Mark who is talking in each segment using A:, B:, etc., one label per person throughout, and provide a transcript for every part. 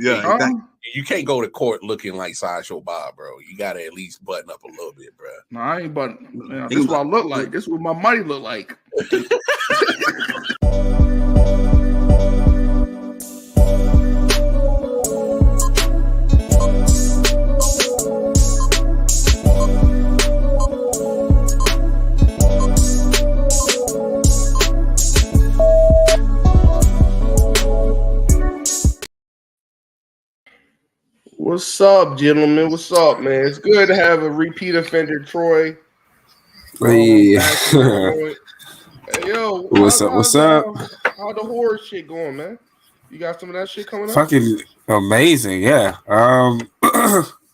A: Yeah, you can't go to court looking like Sideshow Bob, bro. You gotta at least button up a little bit, bro.
B: No, I ain't button. This is what I look like. This is what my money look like. What's up, gentlemen? What's up, man? It's good to have a repeat offender, Troy.
C: Hey,
B: hey yo,
C: what's up?
B: How the horror shit going, man? You got some of that shit coming up?
C: Fucking amazing, yeah. I'm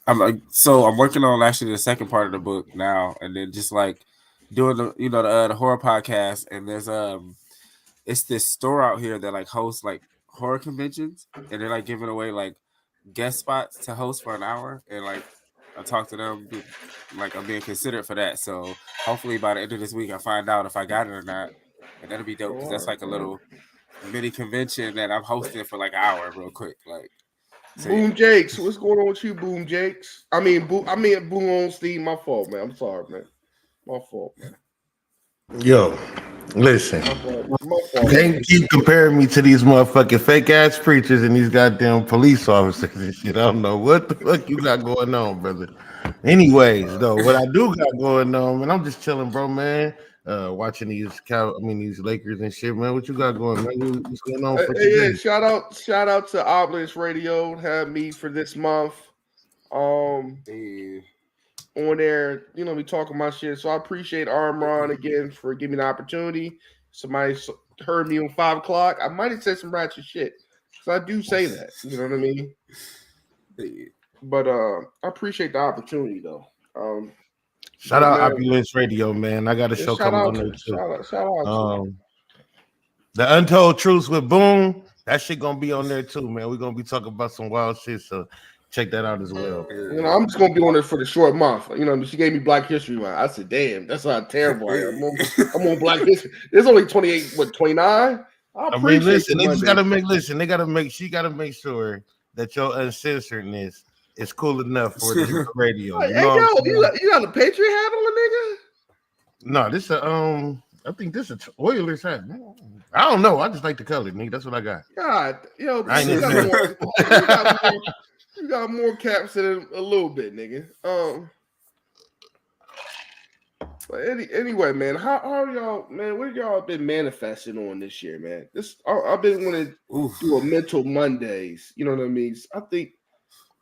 C: working on actually the second part of the book now, and then just like doing the horror podcast. And there's it's this store out here that like hosts like horror conventions, and they're like giving away like guest spots to host for an hour, and like I talked to them, like I'm being considered for that. So hopefully by the end of this week I find out if I got it or not, and that'll be dope because that's like a little mini convention that I'm hosting for like an hour, real quick. Like
B: so, Boom Jakes, what's going on with you, Boom Jakes? I mean Boom on Steve. My fault, man. I'm sorry, man. My fault, man.
D: Yo, listen. You can't keep comparing me to these motherfucking fake ass preachers and these goddamn police officers and shit. I don't know what the fuck you got going on, brother. Anyways, though, what I do got going on, man, I'm just chilling, bro, man. Watching these Lakers and shit, man. What you got going, man? What's going on?
B: Yeah, shout out to Obelisk Radio. Had me for this month. On there, we talking my shit. So I appreciate Armron again for giving me the opportunity. Somebody heard me on 5 o'clock. I might have said some ratchet shit. So I do say that. You know what I mean? But I appreciate the opportunity though.
D: Shout out Opulence Radio, man. I got a show coming on there too.
B: Shout out
D: The Untold Truths with Boom. That shit gonna be on there too, man. We're gonna be talking about some wild shit. So check that out as well.
B: I'm just gonna be on it for the short month. She gave me Black History Month. I said, "Damn, that's not terrible." I'm on Black History. There's only 28, 29.
D: I mean, listen, they just gotta make. Listen, they gotta make. She gotta make sure that your uncensoredness is cool enough for the radio.
B: You got a Patriot hat on, nigga?
D: No, this I think this is Oilers hat. I don't know. I just like the color, nigga. That's what I got.
B: God, you got more caps than a little bit, nigga. But anyway, man, how are y'all, man? What have y'all been manifesting on this year, man? I've been wanting to do a mental Mondays. You know what I mean? I think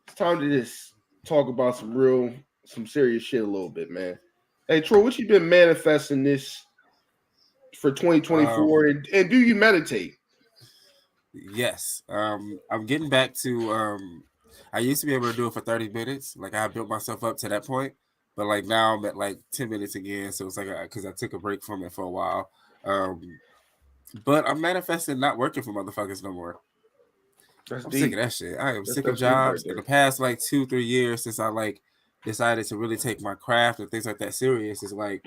B: it's time to just talk about some serious shit a little bit, man. Hey, Troy, what you been manifesting this for 2024, and do you meditate?
C: Yes, I'm getting back to. I used to be able to do it for 30 minutes. Like I built myself up to that point, but like now I'm at like 10 minutes again. So it's like because I took a break from it for a while. But I'm manifesting not working for motherfuckers no more. I'm sick of that shit. I am sick of jobs. In the past like 2-3 years since I like decided to really take my craft and things like that serious, it's like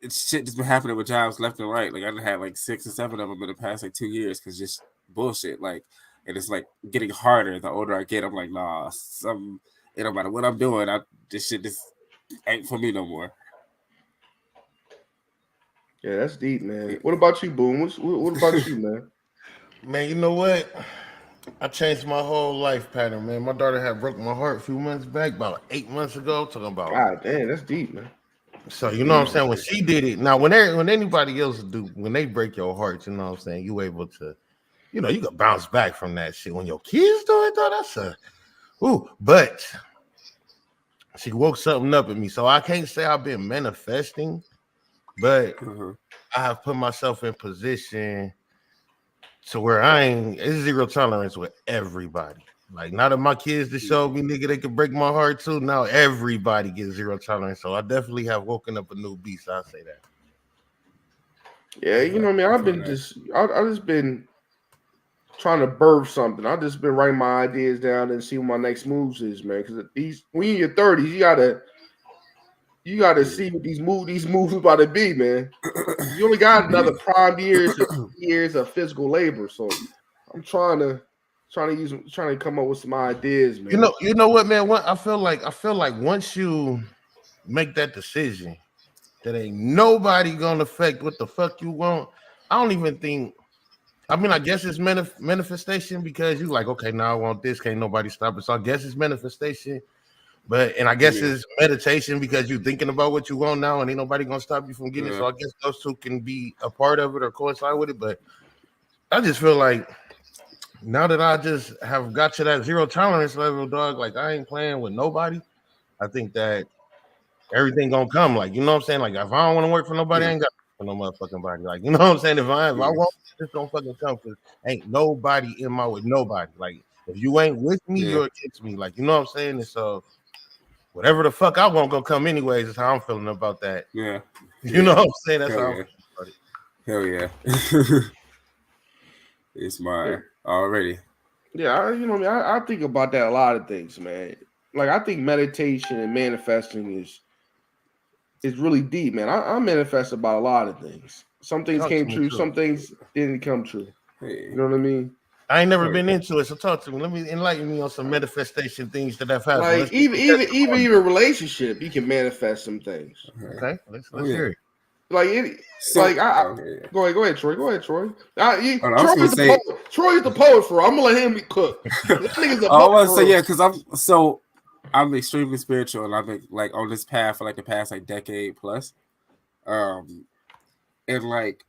C: shit just been happening with jobs left and right. Like I done had like 6 or 7 of them in the past like 2 years because just bullshit. Like. And it's like getting harder the older I get. I'm like, nah, it don't matter what I'm doing. This shit just ain't for me no more.
B: Yeah, that's deep, man. What about you, Boom? What about you, man?
D: Man, you know what? I changed my whole life pattern, man. My daughter had broke my heart a few months back, about 8 months ago. Talking about,
B: God damn, that's deep, man.
D: So you know what I'm saying? When she did it, now when anybody else when they break your heart, you know what I'm saying? You able to. You can bounce back from that shit. When your kids do it, though, but she woke something up in me. So I can't say I've been manifesting, but I have put myself in position to where it's zero tolerance with everybody. Like, now that my kids just showed me, nigga, they can break my heart too. Now everybody gets zero tolerance. So I definitely have woken up a new beast. I'll say that.
B: Yeah, you know what I mean? I just been trying to birth something. I've just been writing my ideas down and see what my next moves is, man. Because when you're in your 30s, you gotta see what these moves about to be, man. You only got another prime years of physical labor, so I'm trying to trying to come up with some ideas, man.
D: You know what, man? I feel like once you make that decision, that ain't nobody gonna affect what the fuck you want. I don't even think. I mean, I guess it's manifestation because you like, okay, now I want this. Can't nobody stop it. So I guess it's manifestation. And I guess it's meditation because you're thinking about what you want now, and ain't nobody gonna stop you from getting it. So I guess those two can be a part of it or coincide with it. But I just feel like now that I just have got to that zero tolerance level, dog, like I ain't playing with nobody. I think that everything gonna come. Like, you know what I'm saying? Like, if I don't want to work for nobody, I ain't got for no motherfucking body. Like, you know what I'm saying? If I want, it's gonna fucking come because ain't nobody in my with nobody. Like, if you ain't with me, you're against me. Like, you know what I'm saying? And so whatever the fuck I want gonna come anyways is how I'm feeling about that.
C: Yeah.
D: You know what I'm saying? That's how I'm feeling about it.
C: Hell yeah. It's mine already.
B: Yeah, I think about that a lot of things, man. Like I think meditation and manifesting is really deep, man. I manifest about a lot of things. Some things came true, some things didn't come true.
C: Hey.
B: You know what I mean?
D: I ain't never been into it, so talk to me. Let me enlighten me on some manifestation things that I've had.
B: Like even a relationship, you can manifest some things.
D: Okay, let's hear it.
B: Like go ahead, Troy. Go ahead, Troy. Troy's the poet for. I'm gonna let him cook. This nigga's a
C: I want to say because I'm extremely spiritual, and I've been like on this path for like the past like decade plus, and like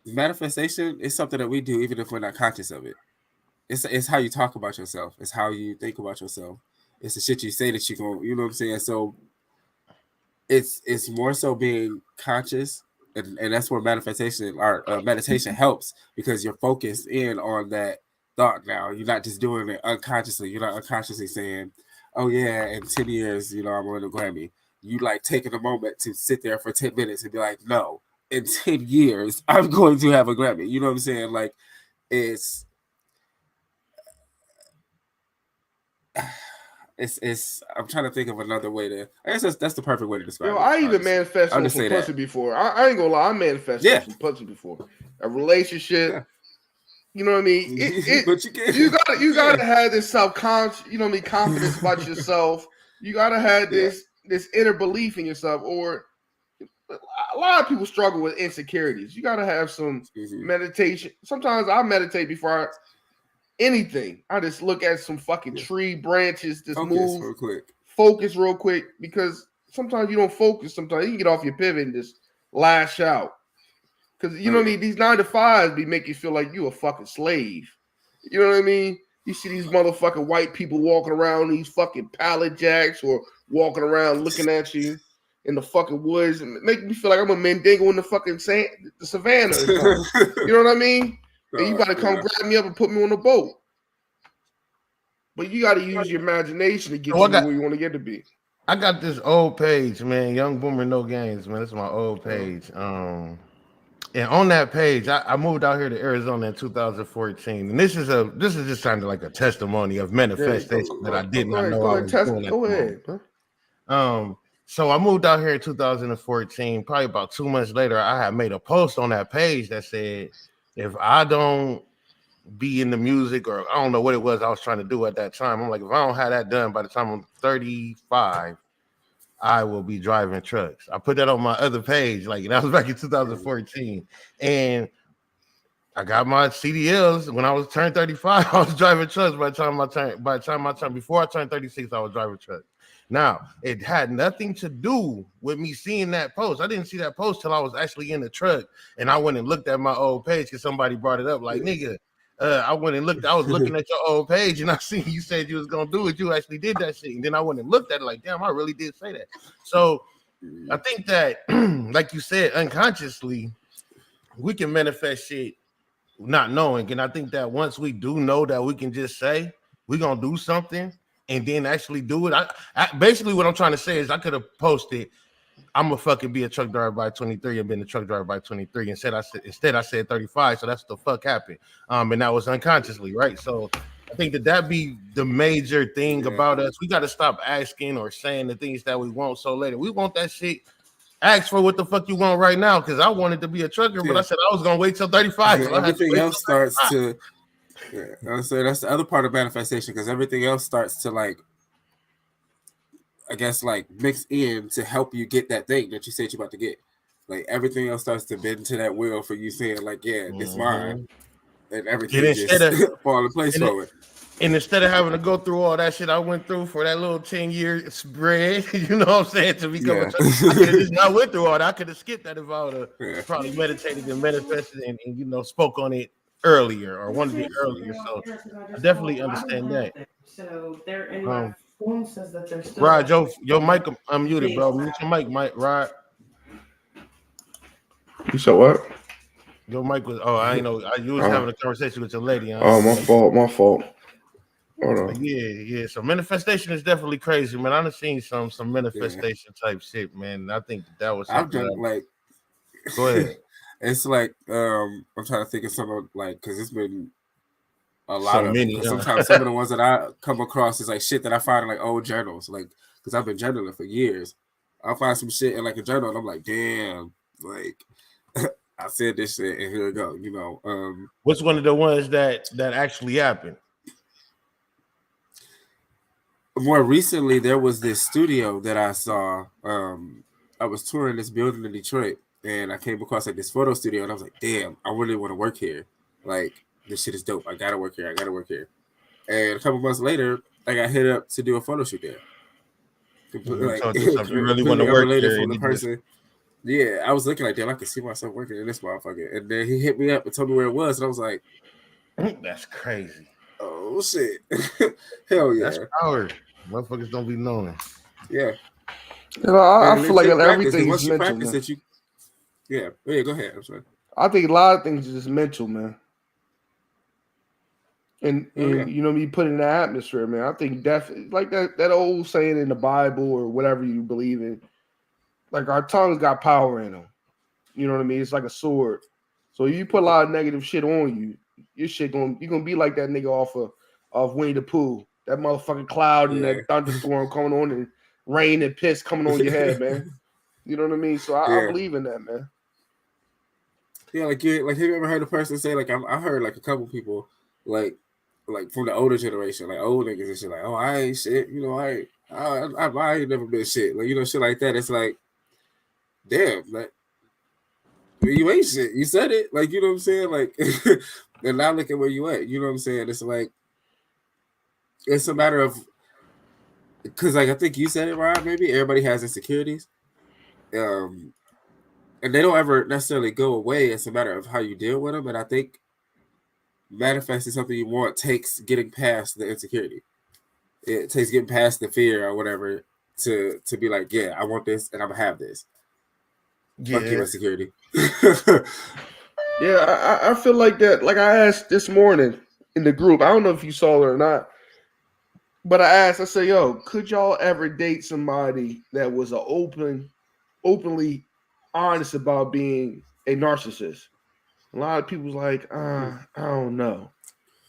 C: manifestation is something that we do even if we're not conscious of it. It's how you talk about yourself. It's how you think about yourself. It's the shit you say that you go. You know what I'm saying? So it's more so being conscious, and that's where manifestation or meditation helps because you're focused in on that thought now. You're not just doing it unconsciously. You're not unconsciously saying, oh yeah, in 10 years, I'm going to Grammy. You like taking a moment to sit there for 10 minutes and be like, no, in 10 years, I'm going to have a Grammy. You know what I'm saying? Like it's I'm trying to think of another way to. I guess that's the perfect way to describe it.
B: I even manifested some pussy before. I ain't gonna lie, I manifested some pussy before. A relationship. Yeah. You know what I mean? You gotta have this self-conscious, you know what I mean, confidence about yourself. You gotta have this inner belief in yourself. Or a lot of people struggle with insecurities. You gotta have some meditation. Sometimes I meditate before anything. I just look at some fucking tree branches, just move real quick. Focus real quick, because sometimes you don't focus. Sometimes you can get off your pivot and just lash out. Because you know what I mean? These 9 to 5s be make you feel like you a fucking slave. You know what I mean? You see these motherfucking white people walking around these fucking pallet jacks or walking around looking at you in the fucking woods and make me feel like I'm a Mandingo in the fucking the savannah or something. You know what I mean? And you got to come grab me up and put me on a boat. But you got to use your imagination to get where you want to get to be.
D: I got this old page, man. Young Boomer No Games, man. This is my old page. And on that page, I moved out here to Arizona in 2014. And this is just kind of like a testimony of manifestation that I did not know I was doing. Go ahead. So I moved out here in 2014. Probably about 2 months later, I had made a post on that page that said, if I don't be in the music, or I don't know what it was I was trying to do at that time, I'm like, if I don't have that done by the time I'm 35, I will be driving trucks. I put that on my other page, like that was back in 2014. And I got my CDLs when I was turned 35. I was driving trucks by the time I turned, before I turned 36, I was driving trucks. Now, it had nothing to do with me seeing that post. I didn't see that post till I was actually in the truck, and I went and looked at my old page because somebody brought it up. Like, nigga, I went and looked. I was looking at your old page, and I seen you said you was gonna do it. You actually did that shit, and then I went and looked at it. Like, damn, I really did say that. So, I think that, like you said, unconsciously, we can manifest shit not knowing. And I think that once we do know that we can just say we're gonna do something, and then actually do it. I basically what I'm trying to say is I could have posted, I'm gonna fucking be a truck driver by 23 and been a truck driver by 23. Instead I said 35. So that's what the fuck happened. And that was unconsciously, right? So I think that be the major thing about us. We got to stop asking or saying the things that we want so later. We want that shit. Ask for what the fuck you want right now, because I wanted to be a trucker, but I said I was gonna wait till 35. So
C: everything else starts to Yeah, I would say that's the other part of manifestation because everything else starts to like, I guess, like mix in to help you get that thing that you said you're about to get. Like everything else starts to bend to that wheel for you saying like, yeah, it's mine, and everything just fall in place for it.
D: And instead of having to go through all that shit I went through for that little 10-year spread, you know what I'm saying, to become I could have just not went through all that. I could have skipped that if I would have probably meditated and manifested and you know spoke on it earlier or wanted it earlier. So I definitely understand that.
E: So they're in my phone says that they're still.
D: Rod, your mic unmuted, bro. Mute your mic, Rod.
B: You said what?
D: Your mic was. Oh, I know. You was having a conversation with your lady.
B: My fault.
D: Yeah. So manifestation is definitely crazy, man. I've seen some manifestation type shit, man. I think that was.
C: I've done like.
D: Go ahead.
C: It's like I'm trying to think of some like because it's been a lot of many. Sometimes some of the ones that I come across is like shit that I find in like old journals, like because I've been journaling for years. I'll find some shit in like a journal, and I'm like, damn, like. I said this shit, and here we go. You know,
D: what's one of the ones that actually happened?
C: More recently, there was this studio that I saw. I was touring this building in Detroit, and I came across like this photo studio, and I was like, "Damn, I really want to work here. Like, this shit is dope. I gotta work here. And a couple months later, I got hit up to do a photo shoot there. Like,
D: you really want to work there
C: from the person. Yeah, I was looking like, damn, I can see myself working in this motherfucker. And then he hit me up and told me where it was, and I was like,
D: that's crazy.
C: Oh, shit. Hell yeah.
D: That's power. Motherfuckers don't be knowing.
C: Yeah.
B: I feel like everything is mental, man.
C: Yeah, go ahead. I'm sorry.
B: I think a lot of things are just mental, man. And you know, you put in the atmosphere, man. I think definitely like that old saying in the Bible or whatever you believe in. Like our tongues got power in them. You know what I mean? It's like a sword. So you put a lot of negative shit on you, your shit you're gonna be like that nigga off Winnie the Pooh. That motherfucking cloud and that thunderstorm coming on and rain and piss coming on your head, man. You know what I mean? So I believe in that, man.
C: Yeah, like have you ever heard a person say like I heard like a couple people like from the older generation, like old niggas and shit, like, oh, I ain't shit, you know, I ain't never been shit, like, you know, shit like that. It's like, damn, like, you ain't shit. You said it, like, you know what I'm saying, like, and now look at where you at. You know what I'm saying? It's like, it's a matter of, because like I think you said it, Rod. Maybe everybody has insecurities, and they don't ever necessarily go away. It's a matter of how you deal with them, and I think manifesting something you want takes getting past the insecurity. It takes getting past the fear or whatever to be like, yeah, I want this and I'm gonna have this. Yeah. Fuck your insecurity.
B: Yeah, I feel like that. Like I asked this morning in the group, I don't know if you saw it or not, but I said, yo, could y'all ever date somebody that was openly honest about being a narcissist? A lot of people's like, I don't know.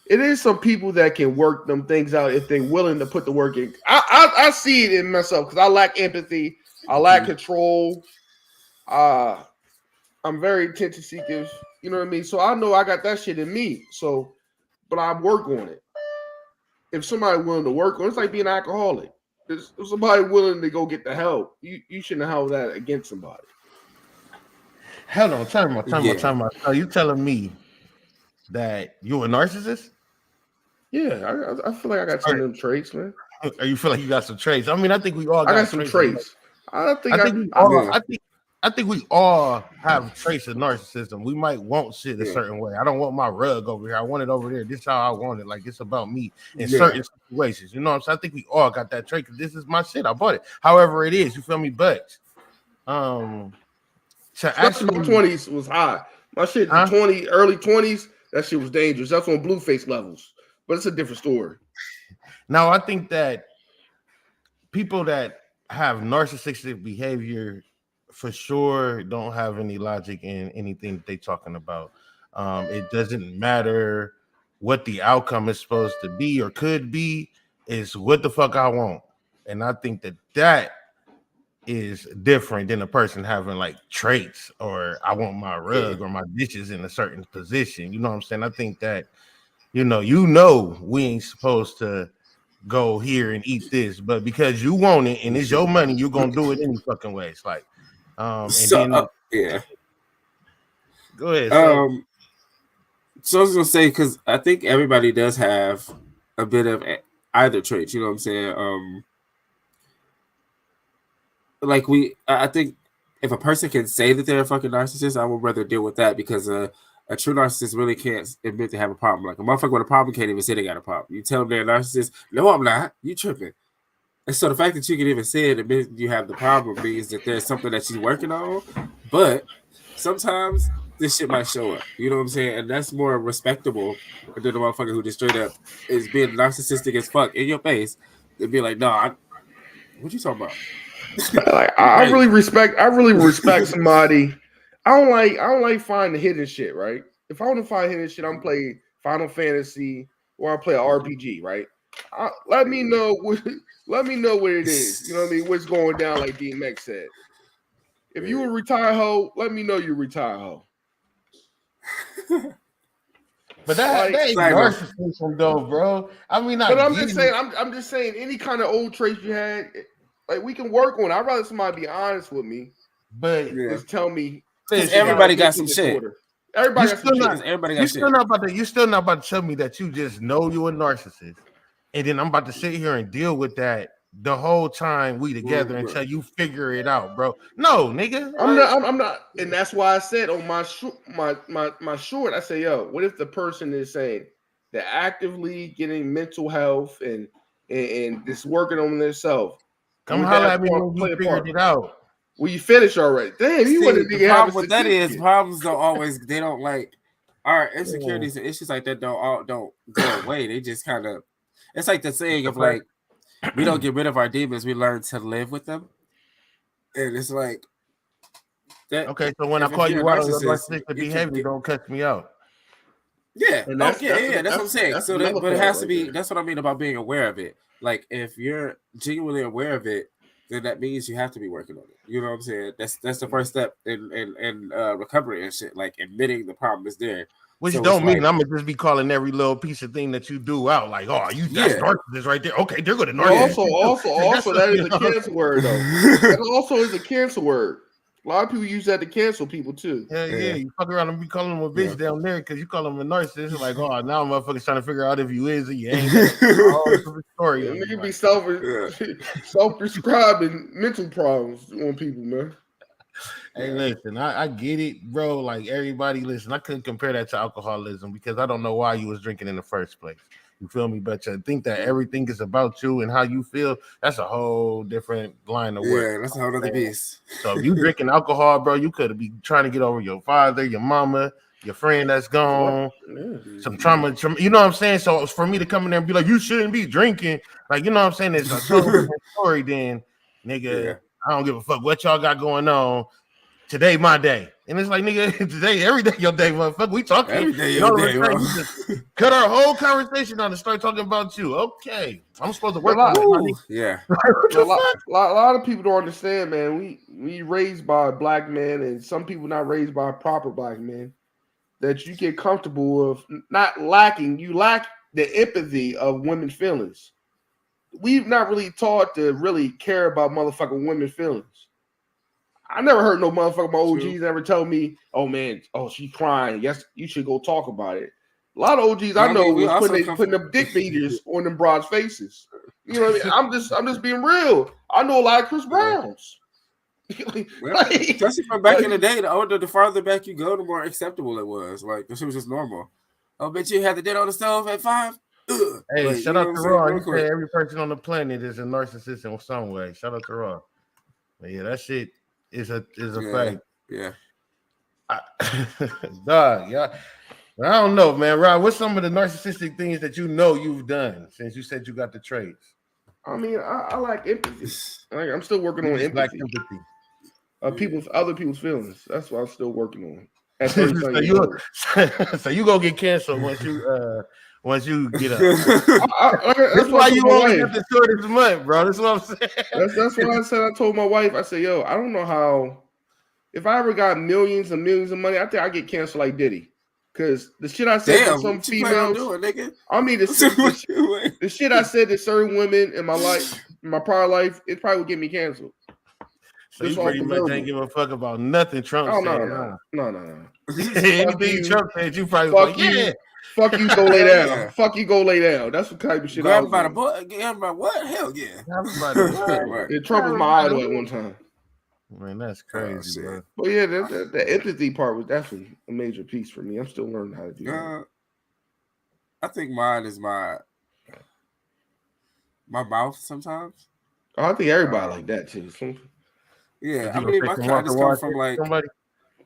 B: It is some people that can work them things out if they're willing to put the work in. I see it in myself because I lack empathy. I lack control. I'm very attention seeking. You know what I mean? So I know I got that shit in me. So, but I work on it. If somebody willing to work on it, it's like being an alcoholic. If somebody willing to go get the help, you shouldn't have that against somebody.
D: Hold on, time out. Are you telling me that you're a narcissist?
B: Yeah, I feel like I got some of them traits, man.
D: You feel like you got some traits? I mean, I think we all got
B: some traits. I
D: think we all have traits of narcissism. We might want shit a certain way. I don't want my rug over here. I want it over there. This is how I want it. Like, it's about me in certain situations. You know what I'm saying? I think we all got that trait because this is my shit. I bought it. However it is, you feel me? But
B: my 20s was high. My shit early 20s, that shit was dangerous. That's on Blueface levels. But it's a different story.
D: Now, I think that people that have narcissistic behavior for sure don't have any logic in anything that they're talking about. It doesn't matter what the outcome is supposed to be or could be. It's what the fuck I want. And I think that is different than a person having like traits or I want my rug or my dishes in a certain position. You know what I'm saying? I think that you know, we ain't supposed to go here and eat this, but because you want it and it's your money, you're gonna do it any fucking way. It's like, and
C: So
D: then
C: yeah.
D: go ahead.
C: So I was gonna say, because I think everybody does have a bit of either traits. You know what I'm saying? Like I think if a person can say that they're a fucking narcissist, I would rather deal with that, because a true narcissist really can't admit to have a problem. Like a motherfucker with a problem can't even say they got a problem. You tell them they're a narcissist, no, I'm not. You tripping. And so the fact that you can even say it, admit you have the problem, means that there's something that she's working on. But sometimes this shit might show up. You know what I'm saying? And that's more respectable than the motherfucker who just straight up is being narcissistic as fuck in your face. They'd be like, no, what you talking about?
B: Like I really respect somebody. I don't like finding hidden shit, right? If I want to find hidden shit, I'm playing Final Fantasy or I play an RPG, right? Let me know what it is. You know what I mean? What's going down, like DMX said. If you a retired hoe, let me know you retired hoe.
D: But that ain't narcissism though, bro. I mean,
B: I'm just saying any kind of old traits you had, like we can work on it. I'd rather somebody be honest with me,
D: but
B: just tell me.
C: Because everybody got some shit.
B: Everybody got some shit.
C: Everybody got
D: you're
C: shit.
D: Still not about to tell me that you just know you're a narcissist, and then I'm about to sit here and deal with that the whole time we together until you figure it out, bro. No, nigga.
B: I'm not, and that's why I said on my short, I say, yo, what if the person is saying they're actively getting mental health and just working on themselves?
D: Come holler at me when you figured it out.
B: Well, you finished already. Damn, you wouldn't be having.
C: Problem with that is problems don't always. They don't like our insecurities and issues like that don't go away. They just kind of. It's like the saying of like, we don't get rid of our demons. We learn to live with them. And it's like that.
D: Okay, so when I call you out on your narcissistic behavior, don't cut me out.
C: Yeah, that's what I'm saying. So but it has to be. That's what I mean about being aware of it. Like if you're genuinely aware of it, then that means you have to be working on it. You know what I'm saying? That's the first step in recovery and shit. Like admitting the problem is there.
D: Which don't mean I'm gonna just be calling every little piece of thing that you do out. Like, oh, that's narcissist right there. Okay, they're gonna narcissist.
B: Also, that is a cancel word though. That also is a cancel word. A lot of people use that to cancel people too.
D: Yeah. You fuck around and be calling them a bitch down there because you call them a narcissist. Like, oh, now motherfuckers trying to figure out if you is or you ain't. Story.
B: You can be self-prescribing mental problems on people, man.
D: Hey, listen, I get it, bro. Like everybody, listen, I couldn't compare that to alcoholism because I don't know why you was drinking in the first place. You feel me? But to think that everything is about you and how you feel, that's a whole different line of work.
C: Yeah, that's a whole other beast.
D: So if you drinking alcohol, bro, you could be trying to get over your father, your mama, your friend that's gone, some trauma. You know what I'm saying? So for me to come in there and be like, you shouldn't be drinking. Like, you know what I'm saying? It's a totally different story then, nigga. I don't give a fuck what y'all got going on. Today, my day. And it's like, nigga, today, every day, your day, motherfucker. We talking.
C: Every day, your day, bro.
D: Cut our whole conversation on and start talking about you. Okay. I'm supposed to work on that.
C: Yeah.
B: A lot of people don't understand, man. We raised by black men, and some people not raised by proper black men, that you get comfortable with not lacking. You lack the empathy of women's feelings. We've not really taught to really care about motherfucking women's feelings. I never heard no motherfucker, my OGs ever tell me, oh man, she's crying. Yes, you should go talk about it. A lot of OGs I know was putting them dick beaters on them broads' faces. You know what I mean? I'm just being real. I know a lot of Chris Browns.
C: Especially from back in the day, the farther back you go, the more acceptable it was. Like this shit was just normal. Oh, bitch, you had the dinner on the stove at 5.
D: Hey, like, shout out to Rod. You say every person on the planet is a narcissist in some way. Shout out to Rod. But yeah, that shit is a fact.
C: Yeah.
D: Dog, yeah. I don't know, man. Rod, what's some of the narcissistic things that you know you've done since you said you got the traits?
B: I mean, I like empathy. I'm still working on empathy. Like empathy. Other people's feelings. That's what I'm still working on.
D: So you gonna get canceled once you get up. That's why you only got the shortest month, bro. That's what I'm saying.
B: That's why I said I told my wife. I said, yo, I don't know how. If I ever got millions and millions of money, I think I get canceled like Diddy. Because the shit I said to some
C: what you plan on
B: females,
C: doing, nigga?
B: I mean, the shit I said to certain women in my life, in my prior life, it probably would get me canceled.
D: So you pretty much ain't give a fuck about nothing Trump said.
B: No.
D: Anything Trump said, you probably
B: fuck
D: like,
B: you. Fuck you, go lay down.
C: Yeah.
B: Fuck you, go lay down. That's the type of shit I was
C: Grab by what? Hell yeah.
B: Trump was my idol at one time.
D: Man, that's crazy, bro.
B: But yeah, the empathy part was definitely a major piece for me. I'm still learning how to do that.
C: I think mine is my mouth sometimes.
B: Oh, I think everybody like that too.
C: Yeah, I mean, I just come from like
B: somebody.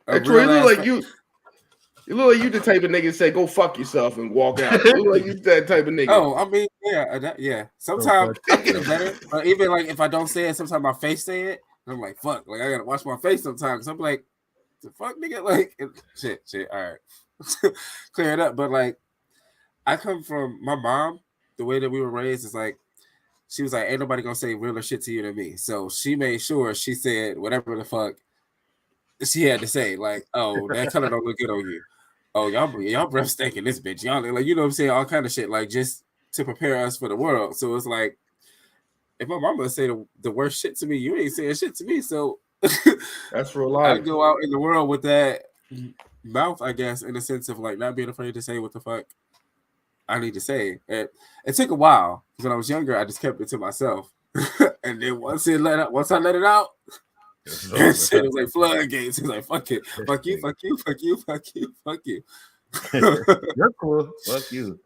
B: Hey, Troy, you look like you. You look like you the type of nigga say go fuck yourself and walk out. You look like you that type of nigga.
C: Oh, I mean, yeah. Sometimes I'm getting better, but even like if I don't say it, sometimes my face say it. And I'm like, fuck, like I gotta watch my face sometimes. I'm like, the fuck, nigga, like shit. All right, clear it up. But like, I come from my mom. The way that we were raised is like, she was like, ain't nobody gonna say realer shit to you than me. So she made sure she said whatever the fuck she had to say. Like, oh, that color don't look good on you. Oh, y'all breath stinking this bitch. Y'all like, you know what I'm saying? All kind of shit, like just to prepare us for the world. So it's like, if my mama say the worst shit to me, you ain't saying shit to me. So
B: that's real life.
C: I go out in the world with that mouth, I guess, in the sense of like not being afraid to say what the fuck I need to say. And it took a while because when I was younger, I just kept it to myself. And then once I let it out, shit was like floodgates. It was like fuck it, fuck you.
D: You're cool. Fuck you.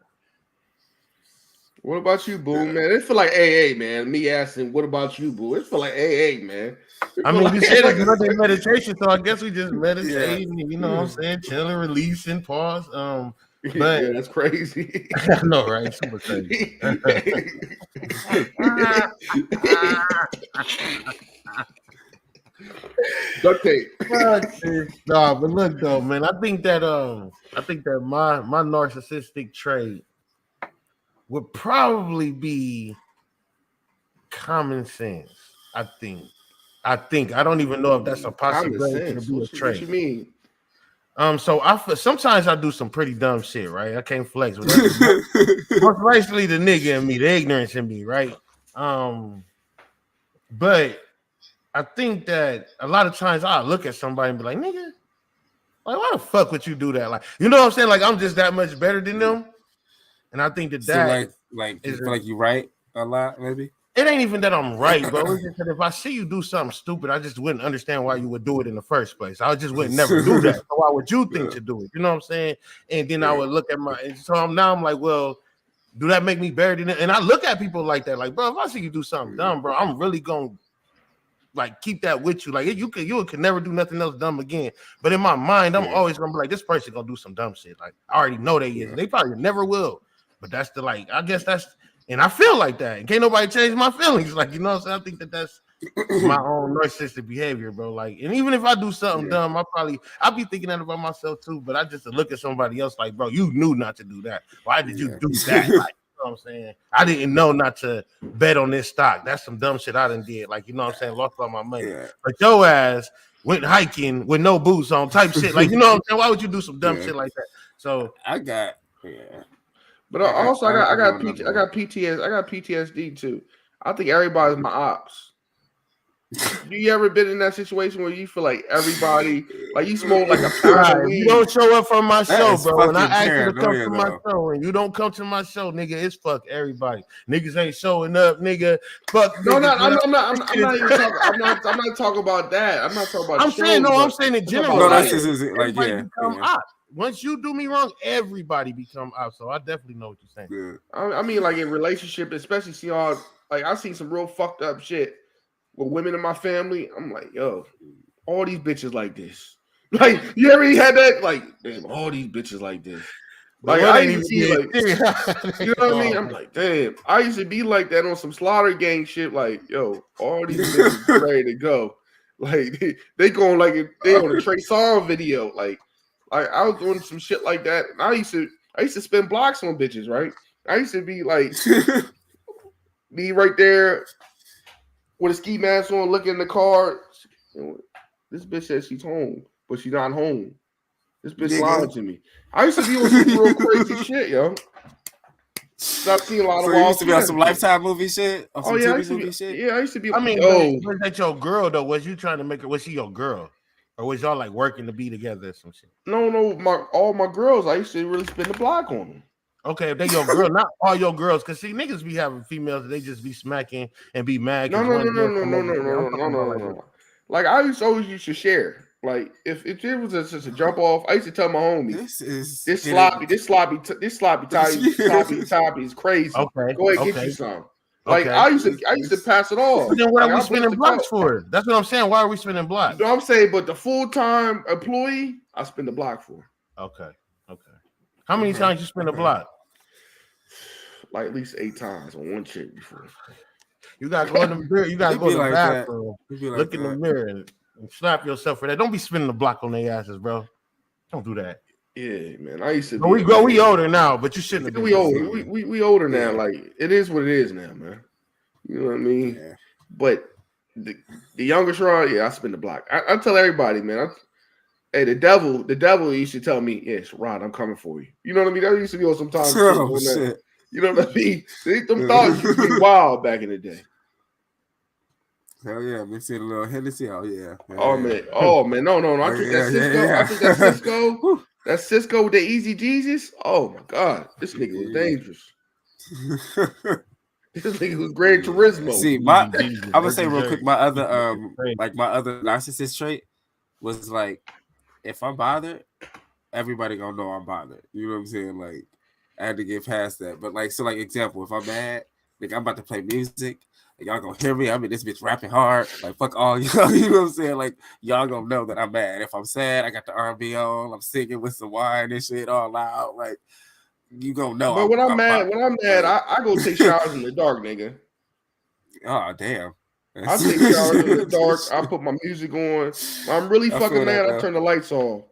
B: What about you, boo, man? It feel like AA, man. Me asking, what about you, boo? It feel like AA, man.
D: I mean, this shit is another meditation, so I guess we just meditate. Yeah. You know what I'm saying? Chilling, releasing, pause. But
B: yeah, that's crazy.
D: I know, right? Super crazy.
B: Duct tape.
D: No, but look though, man. I think that my narcissistic trait would probably be common sense. I think. I don't even know if that's a possibility to be a trait.
B: What you mean?
D: So sometimes I do some pretty dumb shit, right? I can't flex with that. Most basically the nigga in me, the ignorance in me, right? But I think that a lot of times I look at somebody and be like, nigga, like why the fuck would you do that? Like, you know what I'm saying? Like I'm just that much better than them. And I think that
C: so like you feel like you right a lot, maybe.
D: It ain't even that I'm right, bro. It's just that if I see you do something stupid, I just wouldn't understand why you would do it in the first place. I just would never do that. So why would you think to do it? You know what I'm saying? And then I would look at I'm like, well, do that make me better than it? And I look at people like that, like, bro, if I see you do something dumb, bro, I'm really gonna like keep that with you. Like you could never do nothing else dumb again. But in my mind, I'm always gonna be like, this person gonna do some dumb shit. Like I already know they is. They probably never will. But that's the like, I guess that's. And I feel like that. And can't nobody change my feelings. Like, you know what I'm saying? I think that's my own narcissistic behavior, bro. Like, and even if I do something dumb, I'll be thinking that about myself too. But I just look at somebody else like, bro, you knew not to do that. Why did you do that? Like, you know what I'm saying? I didn't know not to bet on this stock. That's some dumb shit I done did. Like, you know what I'm saying? Lost all my money. Yeah. But your ass went hiking with no boots on type shit. Like, you know what I'm saying? Why would you do some dumb shit like that? So
C: I got
B: But also, I got PTSD too. I think everybody's my ops. Do you ever been in that situation where you feel like everybody, like you smoke like a pound of weed?
D: You don't show up for my show, bro. And I ask you to come to my show, and you don't come to my show, nigga. It's fuck everybody. Niggas ain't showing up, nigga. Fuck.
B: No, I'm not talking about that. I'm not talking about.
D: I'm saying in general.
C: No, that's just like
D: ops. Once you do me wrong, everybody become out. So I definitely know what you're saying.
B: Yeah. I mean, like in relationship, especially see all like I seen some real fucked up shit with women in my family. I'm like, yo, all these bitches like this. Like, you ever had that? Like, damn, all these bitches like this. Like, I used to see like, you know what I mean? I'm like, damn, I used to be like that on some Slaughter Gang shit. Like, yo, all these bitches ready to go. Like, they going like they on a Trey Songz video. Like I was doing some shit like that. And I used to spend blocks on bitches, right? I used to be like, be right there with a ski mask on, looking in the car. This bitch says she's home, but she's not home. This bitch lying to me. I used to be on some real crazy shit, yo. I've seen a lot of.
C: So you used to be on some Lifetime movie shit? On some TV movie shit?
B: Yeah, I used to be.
D: I mean, was that your girl though? Was you trying to make her? Was she your girl, or was y'all like working to be together or some shit?
B: No. All my girls, I used to really spin the block on them.
D: Okay, if they your girl, not all your girls, because see, niggas be having females that they just be smacking and be mad.
B: No. Like I always used to share. Like if it was just a jump off, I used to tell my homies, this sloppy toppy is crazy.
D: Okay,
B: go ahead, get you some. Like I used to pass it off.
D: But then what are we spending blocks for? That's what I'm saying. Why are we spending blocks?
B: You know what I'm saying, but the full-time employee, I spend the block for.
D: Okay. How many times you spend a block?
B: Like at least 8 times on one chick before.
D: You gotta go in the mirror. You gotta go to the bathroom. Look in the mirror and slap yourself for that. Don't be spinning the block on their asses, bro. Don't do that.
B: Yeah, man. I used to.
D: We older now, but you shouldn't.
B: We older. We older now. Like it is what it is now, man. You know what I mean? Yeah. But the youngest Rod, I spin the block. I tell everybody, man. Hey, the devil used to tell me, yes, Rod, I'm coming for you. You know what I mean? That used to be on sometimes.
C: Oh, shit.
B: You know what I mean? Them thoughts used to be wild back in the day.
C: Hell yeah, mix it a little Hennessy. Oh yeah.
B: Oh man. No. I think that Cisco. I think that Cisco. That Cisco with the Easy Jesus. Oh my God, this nigga was dangerous. This nigga was Gran Turismo.
C: See, I'm gonna say real quick, my other narcissist trait was like, if I'm bothered, everybody gonna know I'm bothered. You know what I'm saying? Like, I had to get past that. But like, so like example, if I'm mad, like I'm about to play music. Y'all gonna hear me. I mean, this bitch rapping hard. Like, fuck all y'all. You know what I'm saying? Like, y'all gonna know that I'm mad. If I'm sad, I got the R&B on. I'm singing with some wine and shit all loud. Like, you gonna know.
B: But when I'm mad, I go take showers in the dark, nigga.
C: Oh, damn.
B: I take showers in the dark. I put my music on. When I'm really fucking mad, I turn the lights on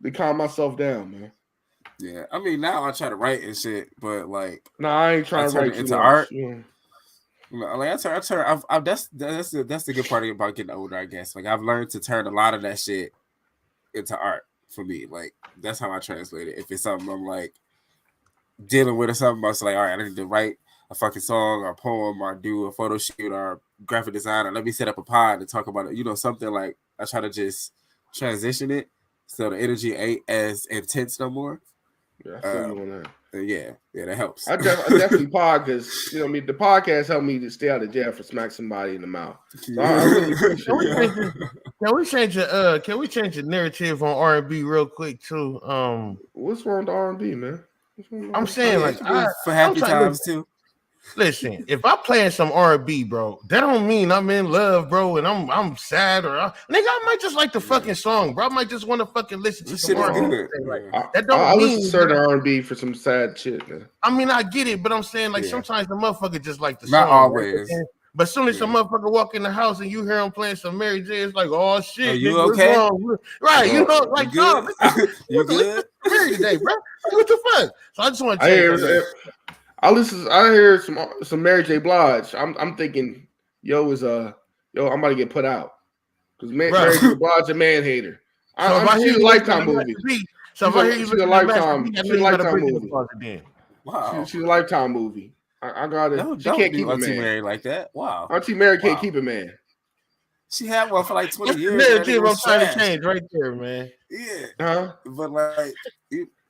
B: to calm myself down, man.
C: Yeah. I mean, now I try to write and shit, but like,
B: I ain't trying to write
C: into art. Yeah. Like that's the good part about getting older, I guess. Like I've learned to turn a lot of that shit into art for me. Like that's how I translate it. If it's something I'm like dealing with or something, I was like, all right, I need to write a fucking song or a poem or do a photo shoot or graphic design, or let me set up a pod and talk about it. You know, something like I try to just transition it so the energy ain't as intense no more.
B: Yeah, I feel you on that.
C: Yeah, that helps.
B: I definitely pod because the podcast helped me to stay out of jail for smack somebody in the mouth. So I really appreciate it.
D: Can we change the narrative on R&B real quick too?
B: What's wrong with R&B, man?
D: I'm saying like
C: for happy times too.
D: Listen, if I'm playing some R&B, bro, that don't mean I'm in love, bro, and I'm sad or nigga, I might just like the fucking song, bro. I might just want to fucking listen to some R&B.
B: That don't mean listen to certain R&B for some sad shit, man.
D: I mean, I get it, but I'm saying like sometimes the motherfucker just like the
C: song. Not always.
D: Right? But as soon as some motherfucker walk in the house and you hear him playing some Mary J, it's like, oh shit,
C: are you okay?
D: Right? You know, like,
C: you good? You good?
D: Mary today, bro? What the fuck? So I just want to change.
B: I hear some Mary J. Blige. I'm thinking, I'm about to get put out because Mary J. Blige a man hater. She's a Lifetime movie.
D: So if I hear you
B: she's a Lifetime movie.
C: Wow,
B: she's a Lifetime movie. I got it. She can't keep a man.
C: Mary like that. Wow,
B: Auntie Mary can't keep a man.
C: She had one for like 20 years.
D: Narrative I'm trying to change right there, man.
C: Yeah, but like.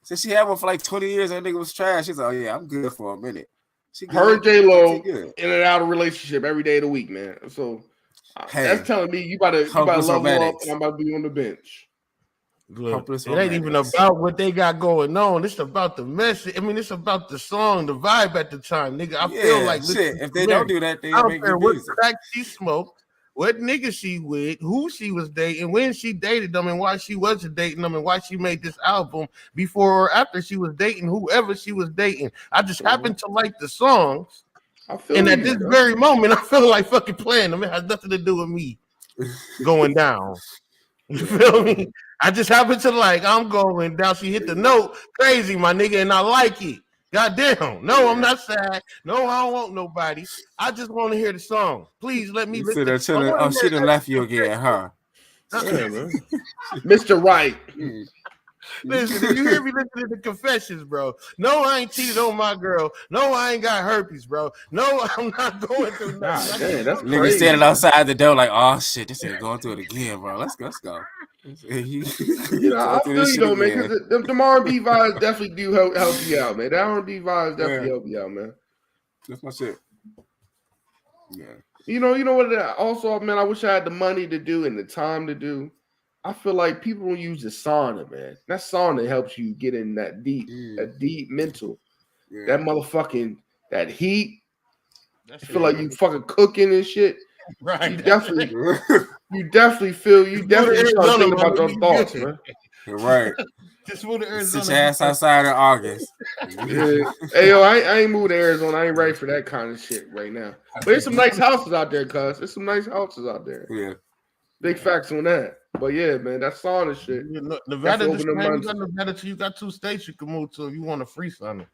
C: So she had one for like 20 years. That nigga was trash. She's like, oh yeah, I'm good for a minute.
B: Her and J-Lo in and out of relationship every day of the week, man. So that's telling me you about to level up and I'm about to be on the bench.
D: Look, it ain't even about what they got going on. It's about the message. I mean, it's about the song, the vibe at the time, nigga. I feel like
C: shit. If they don't do that, they
D: I don't
C: make
D: care what
C: music.
D: crack she smoked, what nigga she with, who she was dating, when she dated them, and why she wasn't dating them, and why she made this album before or after she was dating whoever she was dating. I just happen to like the songs, and at this very moment, I feel like fucking playing them. It has nothing to do with me going down. You feel me? I just happen to like, I'm going down. She hit the note, crazy, my nigga, and I like it. Goddamn. No, I'm not sad. No, I don't want nobody. I just want to hear the song. Please let me listen.
C: Oh, she done left you again, huh?
B: Yeah, man. Mr. Right.
D: Listen, if you hear me listening to confessions, bro. No, I ain't cheated on my girl. No, I ain't got herpes, bro. No, I'm not going through nothing.
B: Damn, that's
C: Nigga
B: crazy.
C: standing outside the door like, oh shit, this nigga going through it again, bro. Let's go.
B: I feel you though, man, because the R&B vibes definitely do help you out, man. That R&B vibes definitely help you out, man.
C: That's my shit. Yeah.
B: You know what? Also, man, I wish I had the money to do and the time to do. I feel like people don't use the sauna, man. That sauna helps you get in that deep mental.
C: Yeah.
B: That motherfucking that heat. I feel like you fucking cooking and shit.
D: Right.
B: You definitely start thinking about those thoughts, man.
C: Right.
D: Just move to Arizona.
C: Sit your ass outside in August.
B: Yeah. Hey, yo, I ain't moved to Arizona. I ain't ready for that kind of shit right now. But there's some nice houses out there, cuz. There's some nice houses out there.
C: Yeah.
B: Big facts on that. But yeah, man, that sauna shit.
D: Nevada, you got 2 states you can move to if you want a free sauna.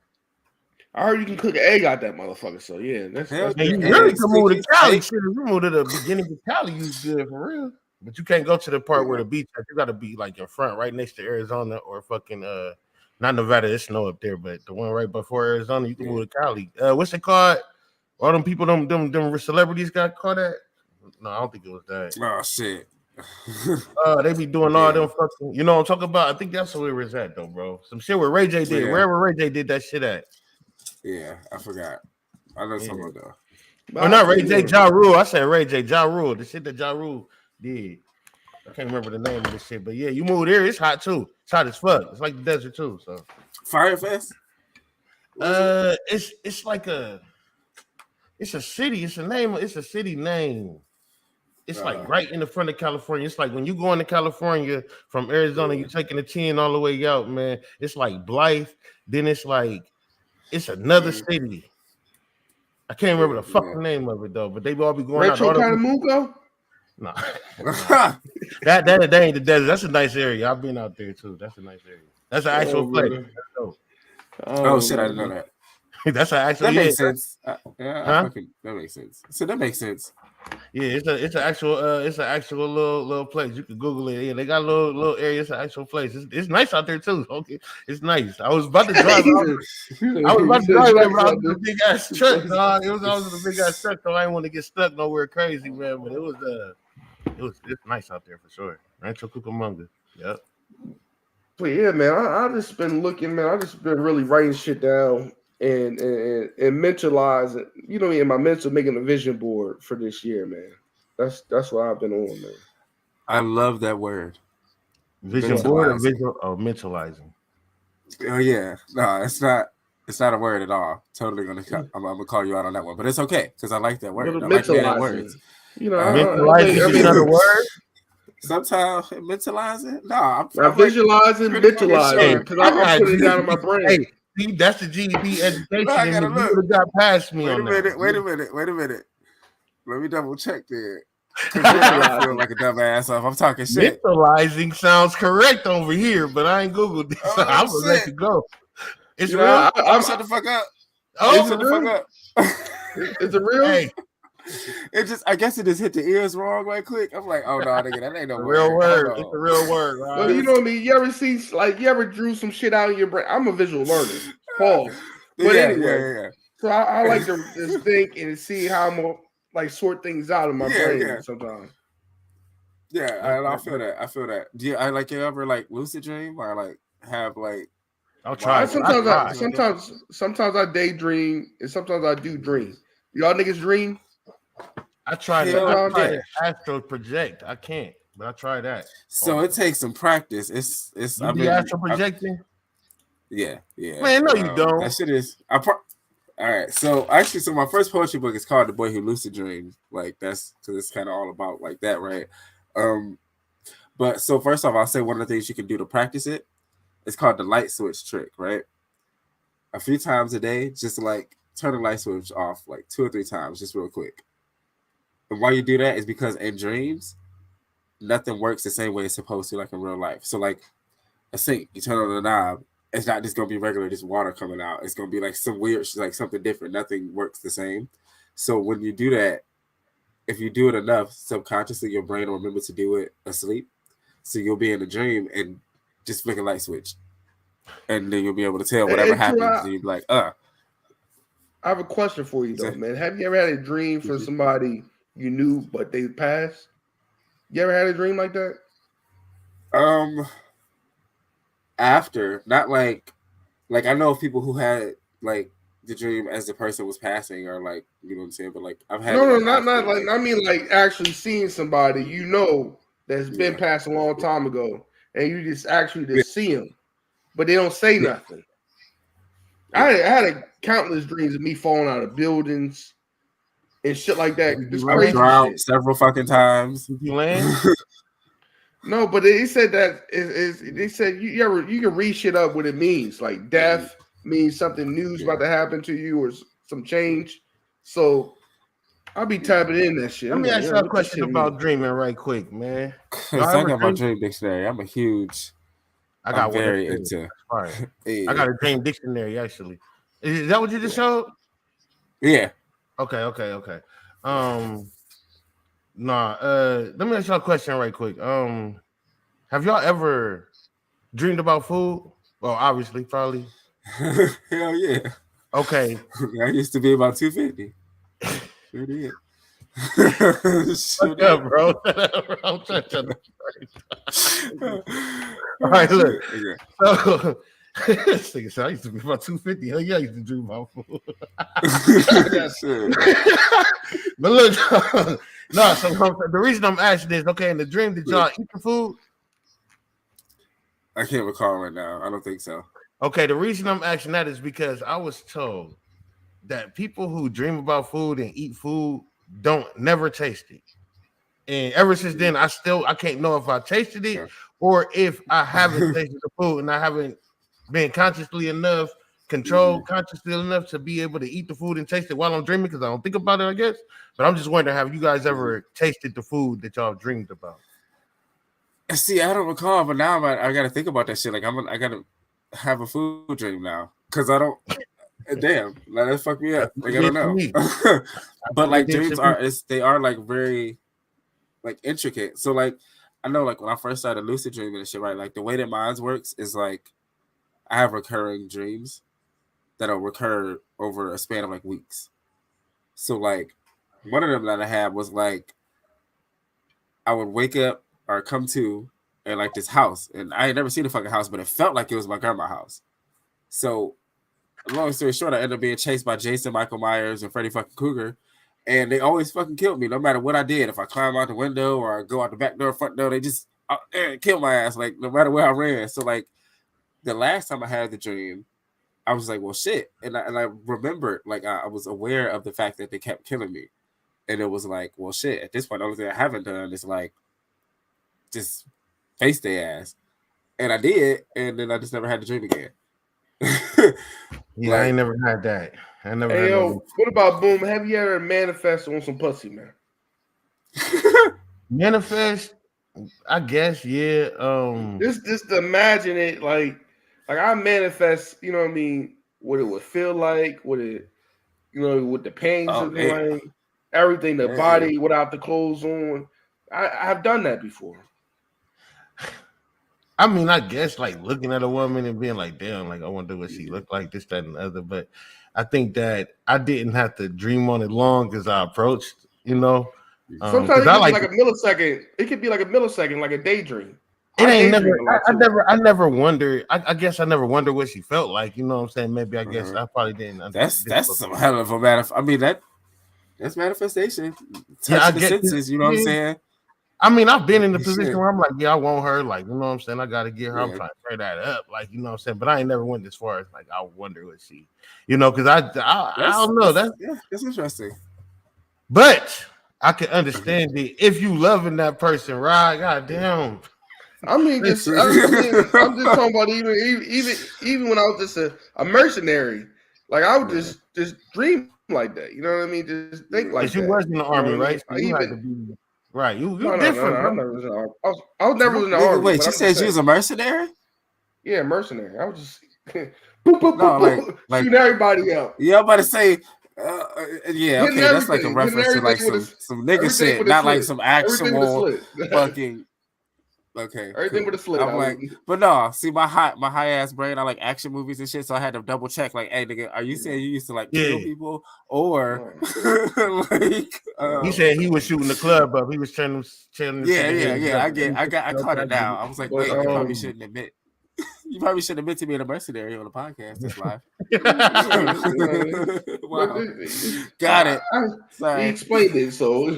B: I heard you can cook an egg out that motherfucker. So yeah, that's
D: you really can move to Cali. Shit, if you move to the beginning of Cali, you good for real. But you can't go to the part where the beach. You got to be like in front, right next to Arizona or fucking not Nevada. It's snow up there, but the one right before Arizona, you can move to Cali. What's it called? All them people, them celebrities got caught at. No, I don't think it was that.
C: Oh shit.
D: They be doing all them fucking. You know what I'm talking about? I think that's where it's at though, bro. Some shit where Ray J did.
C: Yeah.
D: Wherever Ray J did that shit at.
C: Yeah, I forgot. I know something though.
D: Oh, not Ray J. Ja Rule. I said Ray J. Ja Rule. The shit that Ja Rule did. I can't remember the name of this shit, but yeah, you move there. It's hot too. It's hot as fuck. It's like the desert too. So
C: Firefest.
D: It's like it's a city. It's a city name. It's like right in the front of California. It's like when you go into California from Arizona, you're taking the 10 all the way out, man. It's like Blythe. Then it's another city. I can't remember the fucking name of it though, but they all be going
B: Rancho
D: out.
B: Catamuco?
D: No. that ain't the desert. That's a nice area. I've been out there too. That's a nice area. That's an actual place.
C: Oh shit, I didn't know that.
D: That's an actual.
C: That makes sense. That makes sense. So that makes sense.
D: Yeah, it's an actual little place. You can Google it. Yeah, they got a little area. It's an actual place. It's nice out there too. Okay, it's nice. I was about to drive. I was about to drive around the big ass truck. Dog. I was in a big ass truck, so I didn't want to get stuck nowhere crazy, man. But it's nice out there for sure. Rancho Cucamonga. Yep.
B: But yeah, man, I just been looking, man. I just been really writing shit down and mentalizing, in my mental, making a vision board for this year, man. That's what I've been on, man.
C: I love that word.
D: Vision board or visual mentalizing.
C: Oh yeah. No, it's not a word at all. Totally I'm gonna call you out on that one. But it's okay because I like that word. I like that word.
D: Mentalizing is another word.
C: Sometimes mentalizing. No, I'm
B: visualizing, mentalizing because I'm putting it down in my brain.
D: Hey, see, that's the GED education. And you would have got past me on that.
C: Wait a minute. Let me double check there. I feel like a dumbass if I'm talking shit.
D: Mentalizing sounds correct over here, but I ain't Googled it. So I'm gonna let you go. It's real.
C: I'm shut the fuck up.
B: Shut the fuck up. Is it real?
D: Hey.
C: I guess it just hit the ears wrong right quick. I'm like, oh no, nigga, that ain't no
D: real word. It's a real word, right?
B: Well, you know what I mean? You ever see, you ever drew some shit out in your brain? I'm a visual learner. Pause. But anyway, so I like to just think and see how I'm gonna sort things out in my brain sometimes.
C: Yeah, I feel that. Do you ever lucid dream or have
D: I'll try.
B: Sometimes I daydream and sometimes I do dream. Y'all niggas dream?
D: I tried to astral project. I can't, but I try that.
C: So it takes some practice. It's
D: astral projecting.
C: Yeah.
D: Man, no, you don't.
C: That shit is. All right. So my first poetry book is called "The Boy Who Lucid Dreamed." That's because it's kind of all about that, right? But so first off, I'll say one of the things you can do to practice it. It's called the light switch trick, right? A few times a day, just turn the light switch off 2 or 3 times, just real quick. And why you do that is because in dreams, nothing works the same way it's supposed to, in real life. So, a sink, you turn on the knob, it's not just gonna be regular, just water coming out. It's gonna be some weird, something different. Nothing works the same. So when you do that, if you do it enough, subconsciously your brain will remember to do it asleep. So you'll be in a dream and just flick a light switch, and then you'll be able to tell whatever happens. And you'll be like,
B: I have a question for you though, man. Have you ever had a dream for somebody you knew but they passed? You ever had a dream like that?
C: After, not like I know of people who had like the dream as the person was passing, or like, you know what I'm saying, but like I've had
B: not like I mean like actually seeing somebody you know that's been passed a long time ago, and you just actually see them, but they don't say nothing. I had countless dreams of me falling out of buildings and shit like that. This crazy shit.
C: Several fucking times.
D: Did you land?
B: No, but they said that they said you can read shit up what it means. Like death means something new's about to happen to you or some change. So I'll be tapping in that shit.
D: Let me ask you a question about dreaming right quick, man.
C: I got my dream dictionary. I'm very into.
D: Right. I got a dream dictionary actually. Is that what you just showed?
C: Yeah.
D: Okay. Let me ask y'all a question right quick. Have y'all ever dreamed about food? Well, obviously, probably.
C: Hell yeah.
D: Okay.
C: I used to be about 250. Sure did.
D: Shut up, bro. All right, look. So, this nigga said I used to be about 250. Hell yeah, I used to dream about food. But look, no, so the reason I'm asking is, okay, in the dream, did y'all eat the food?
C: I can't recall right now. I don't think so.
D: Okay, the reason I'm asking that is because I was told that people who dream about food and eat food don't never taste it. And ever since then, I can't know if I tasted it or if I haven't tasted the food and I haven't been consciously enough to be able to eat the food and taste it while I'm dreaming, because I don't think about it, I guess. But I'm just wondering, have you guys ever tasted the food that y'all dreamed about?
C: See, I don't recall, but now I got to think about that shit. Like I got to have a food dream now, because I don't. Damn, like, that fucked me up. Like I don't know. But like dreams are like very like intricate. So like I know like when I first started lucid dreaming and shit, right? Like the way that mine works is like I have recurring dreams that'll recur over a span of like weeks. So like one of them that I had was like I would wake up or come to in like this house, and I had never seen a fucking house, but it felt like it was my grandma's house. So long story short, I ended up being chased by Jason, Michael Myers, and Freddy fucking Krueger, and they always fucking killed me no matter what I did. If I climb out the window or I go out the back door, front door, they just kill my ass, like no matter where I ran. So like the last time I had the dream, I was like, well, shit. And I remembered, like, I was aware of the fact that they kept killing me. And it was like, well, shit. At this point, the only thing I haven't done is, like, just face their ass. And I did. And then I just never had the dream again.
D: Yeah, I ain't never had that. I never had
B: yo, what about Boom? Have you ever manifested on some pussy, man?
D: Manifest? I guess, yeah.
B: Just imagine it like I manifest, you know what I mean, what it would feel like, what it, you know, what the pains would be like, everything, the body without the clothes on. I've done that before.
D: I mean, I guess like looking at a woman and being like, damn, like I wonder what she looked like, this, that, and the other. But I think that I didn't have to dream on it long as I approached, you know.
B: Sometimes it could be like a millisecond. It could be like a millisecond, like a daydream.
D: It ain't never. I never wondered. I guess I never wondered what she felt like. You know what I'm saying? Maybe I guess I probably didn't.
C: That's some hell of a I mean that's manifestation. Touch the senses. You know what I'm saying?
D: I mean, I've been in the position where I'm like, yeah, I want her. Like, you know what I'm saying? I got to get her. I'm trying to pray that up. Like, you know what I'm saying? But I ain't never went as far as like I wonder what she, you know, because I don't know.
C: That's interesting.
D: But I can understand it if you loving that person, right? Goddamn.
B: I'm just talking about even when I was just a mercenary, like I would just dream like that. You know what I mean? Just think like that.
D: You was in the army, right? So you had to be right. You different.
B: No, I never was in the army. I was never in the army.
C: Wait, you said you was a mercenary?
B: Yeah, mercenary. I was just shooting everybody out.
C: Yeah, I'm about to say. Okay, that's like a reference to like some nigga shit, not like some actual fucking Okay,
B: Everything
C: cool.
B: with a slit.
C: I'm like, but no, see my high ass brain. I like action movies and shit, so I had to double check. Like, hey, nigga, are you saying you used to like kill people or like?
D: He said he was shooting the club up. He was trying to.
C: Yeah. I caught it now. I was like, wait, you probably shouldn't admit. You probably shouldn't admit to being a mercenary on a podcast that's live. Wow. Got it. Sorry.
B: He explained it, so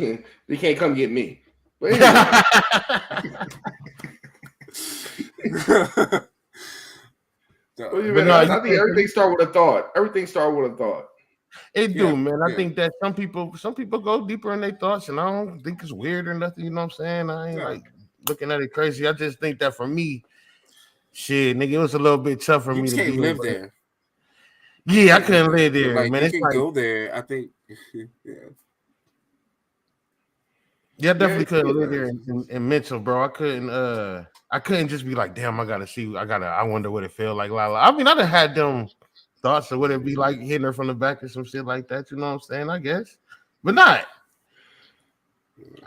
B: they can't come get me. But anyway. I think everything started with a thought. Everything started with a thought.
D: It do, man. I think that some people go deeper in their thoughts, and I don't think it's weird or nothing. You know what I'm saying? I ain't like looking at it crazy. I just think that for me, shit, nigga, it was a little bit tough for me to be
C: live there.
D: Yeah, I couldn't live there,
C: like,
D: man.
C: You can go there. I think.
D: Yeah, I definitely couldn't live there in Mitchell, bro. I couldn't just be like, damn, I wonder what it felt like. I mean, I done had them thoughts of what it'd be like hitting her from the back or some shit like that. You know what I'm saying? I guess, but not.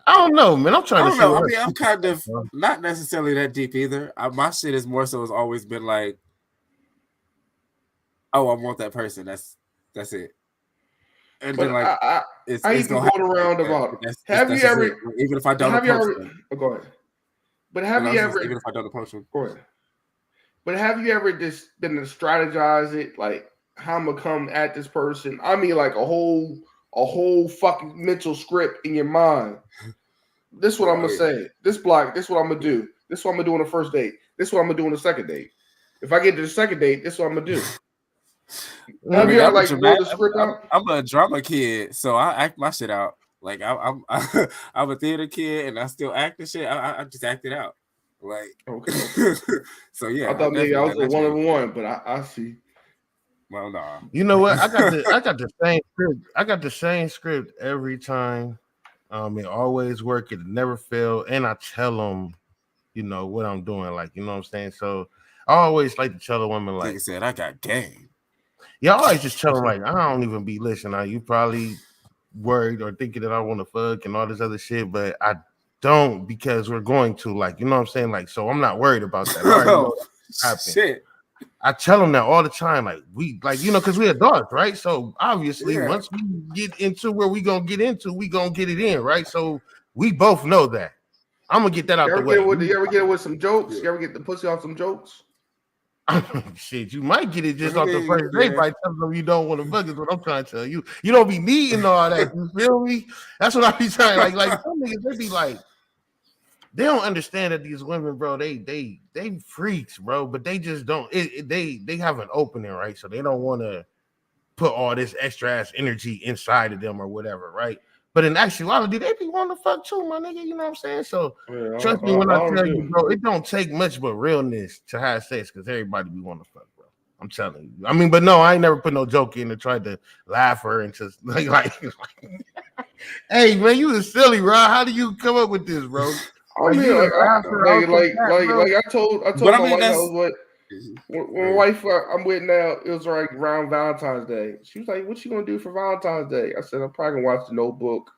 D: I don't know, man. I'm trying to see.
C: I mean, I'm kind of not necessarily that deep either. My shit is more so has always been like, oh, I want that person. That's it. And
B: but
C: then like,
B: I even going around about. Have you ever?
C: Even if I don't approach them.
B: Go ahead. But have you ever?
C: Even if I don't approach them.
B: Go ahead. But have you ever just been to strategize it, like how I'm gonna come at this person? I mean, like a whole fucking mental script in your mind. This is what I'm gonna say. This what I'm gonna do. This is what I'm gonna do on the first date. This is what I'm gonna do on the second date. If I get to the second date, this is what I'm gonna do.
C: I'm a drama kid, so I act my shit out. Like I'm a theater kid, and I still act the shit. I just act it out. Like
B: okay.
C: So yeah,
B: I thought maybe I was a 1-on-1, but I see.
C: Well, no.
D: You know what? I got the same script. I got the same script every time. It always work. It never fail, and I tell them, you know what I'm doing. Like, you know what I'm saying. So I always like to tell the women, like,
C: I said, I got game.
D: Yeah, I always just tell them, like, I don't even be listening. You probably worried or thinking that I want to fuck and all this other shit, but I don't, because we're going to, like, you know what I'm saying? Like, so I'm not worried about that. I already know
C: shit.
D: I tell them that all the time, like, we, like, you know, because we're adults, right? So obviously, once we get into where we gonna get into, we gonna get it in, right? So we both know that. I'm gonna get that out the way.
B: You ever get it with some jokes? You ever get the pussy off some jokes?
D: Shit, you might get it just off the first date by telling them you don't want to fuck. Is what I'm trying to tell you. You don't be needing all that. You feel me? That's what I be trying. Like some niggas, they be like, they don't understand that these women, bro, they freaks, bro, but they just don't. They have an opening, right? So they don't want to put all this extra ass energy inside of them or whatever, right? But in actuality, they be wanting to fuck too, my nigga. You know what I'm saying? So trust me when I tell you, bro, it don't take much but realness to have sex, because everybody be wanting to fuck, bro. I'm telling you. I mean, but no, I ain't never put no joke in and tried to laugh her and just like hey man, you was silly, bro. How do you come up with this, bro?
B: I mean, like I told my wife, my wife I'm with now, it was like around Valentine's Day. She was like, "What you gonna do for Valentine's Day?" I said, "I'm probably gonna watch The Notebook.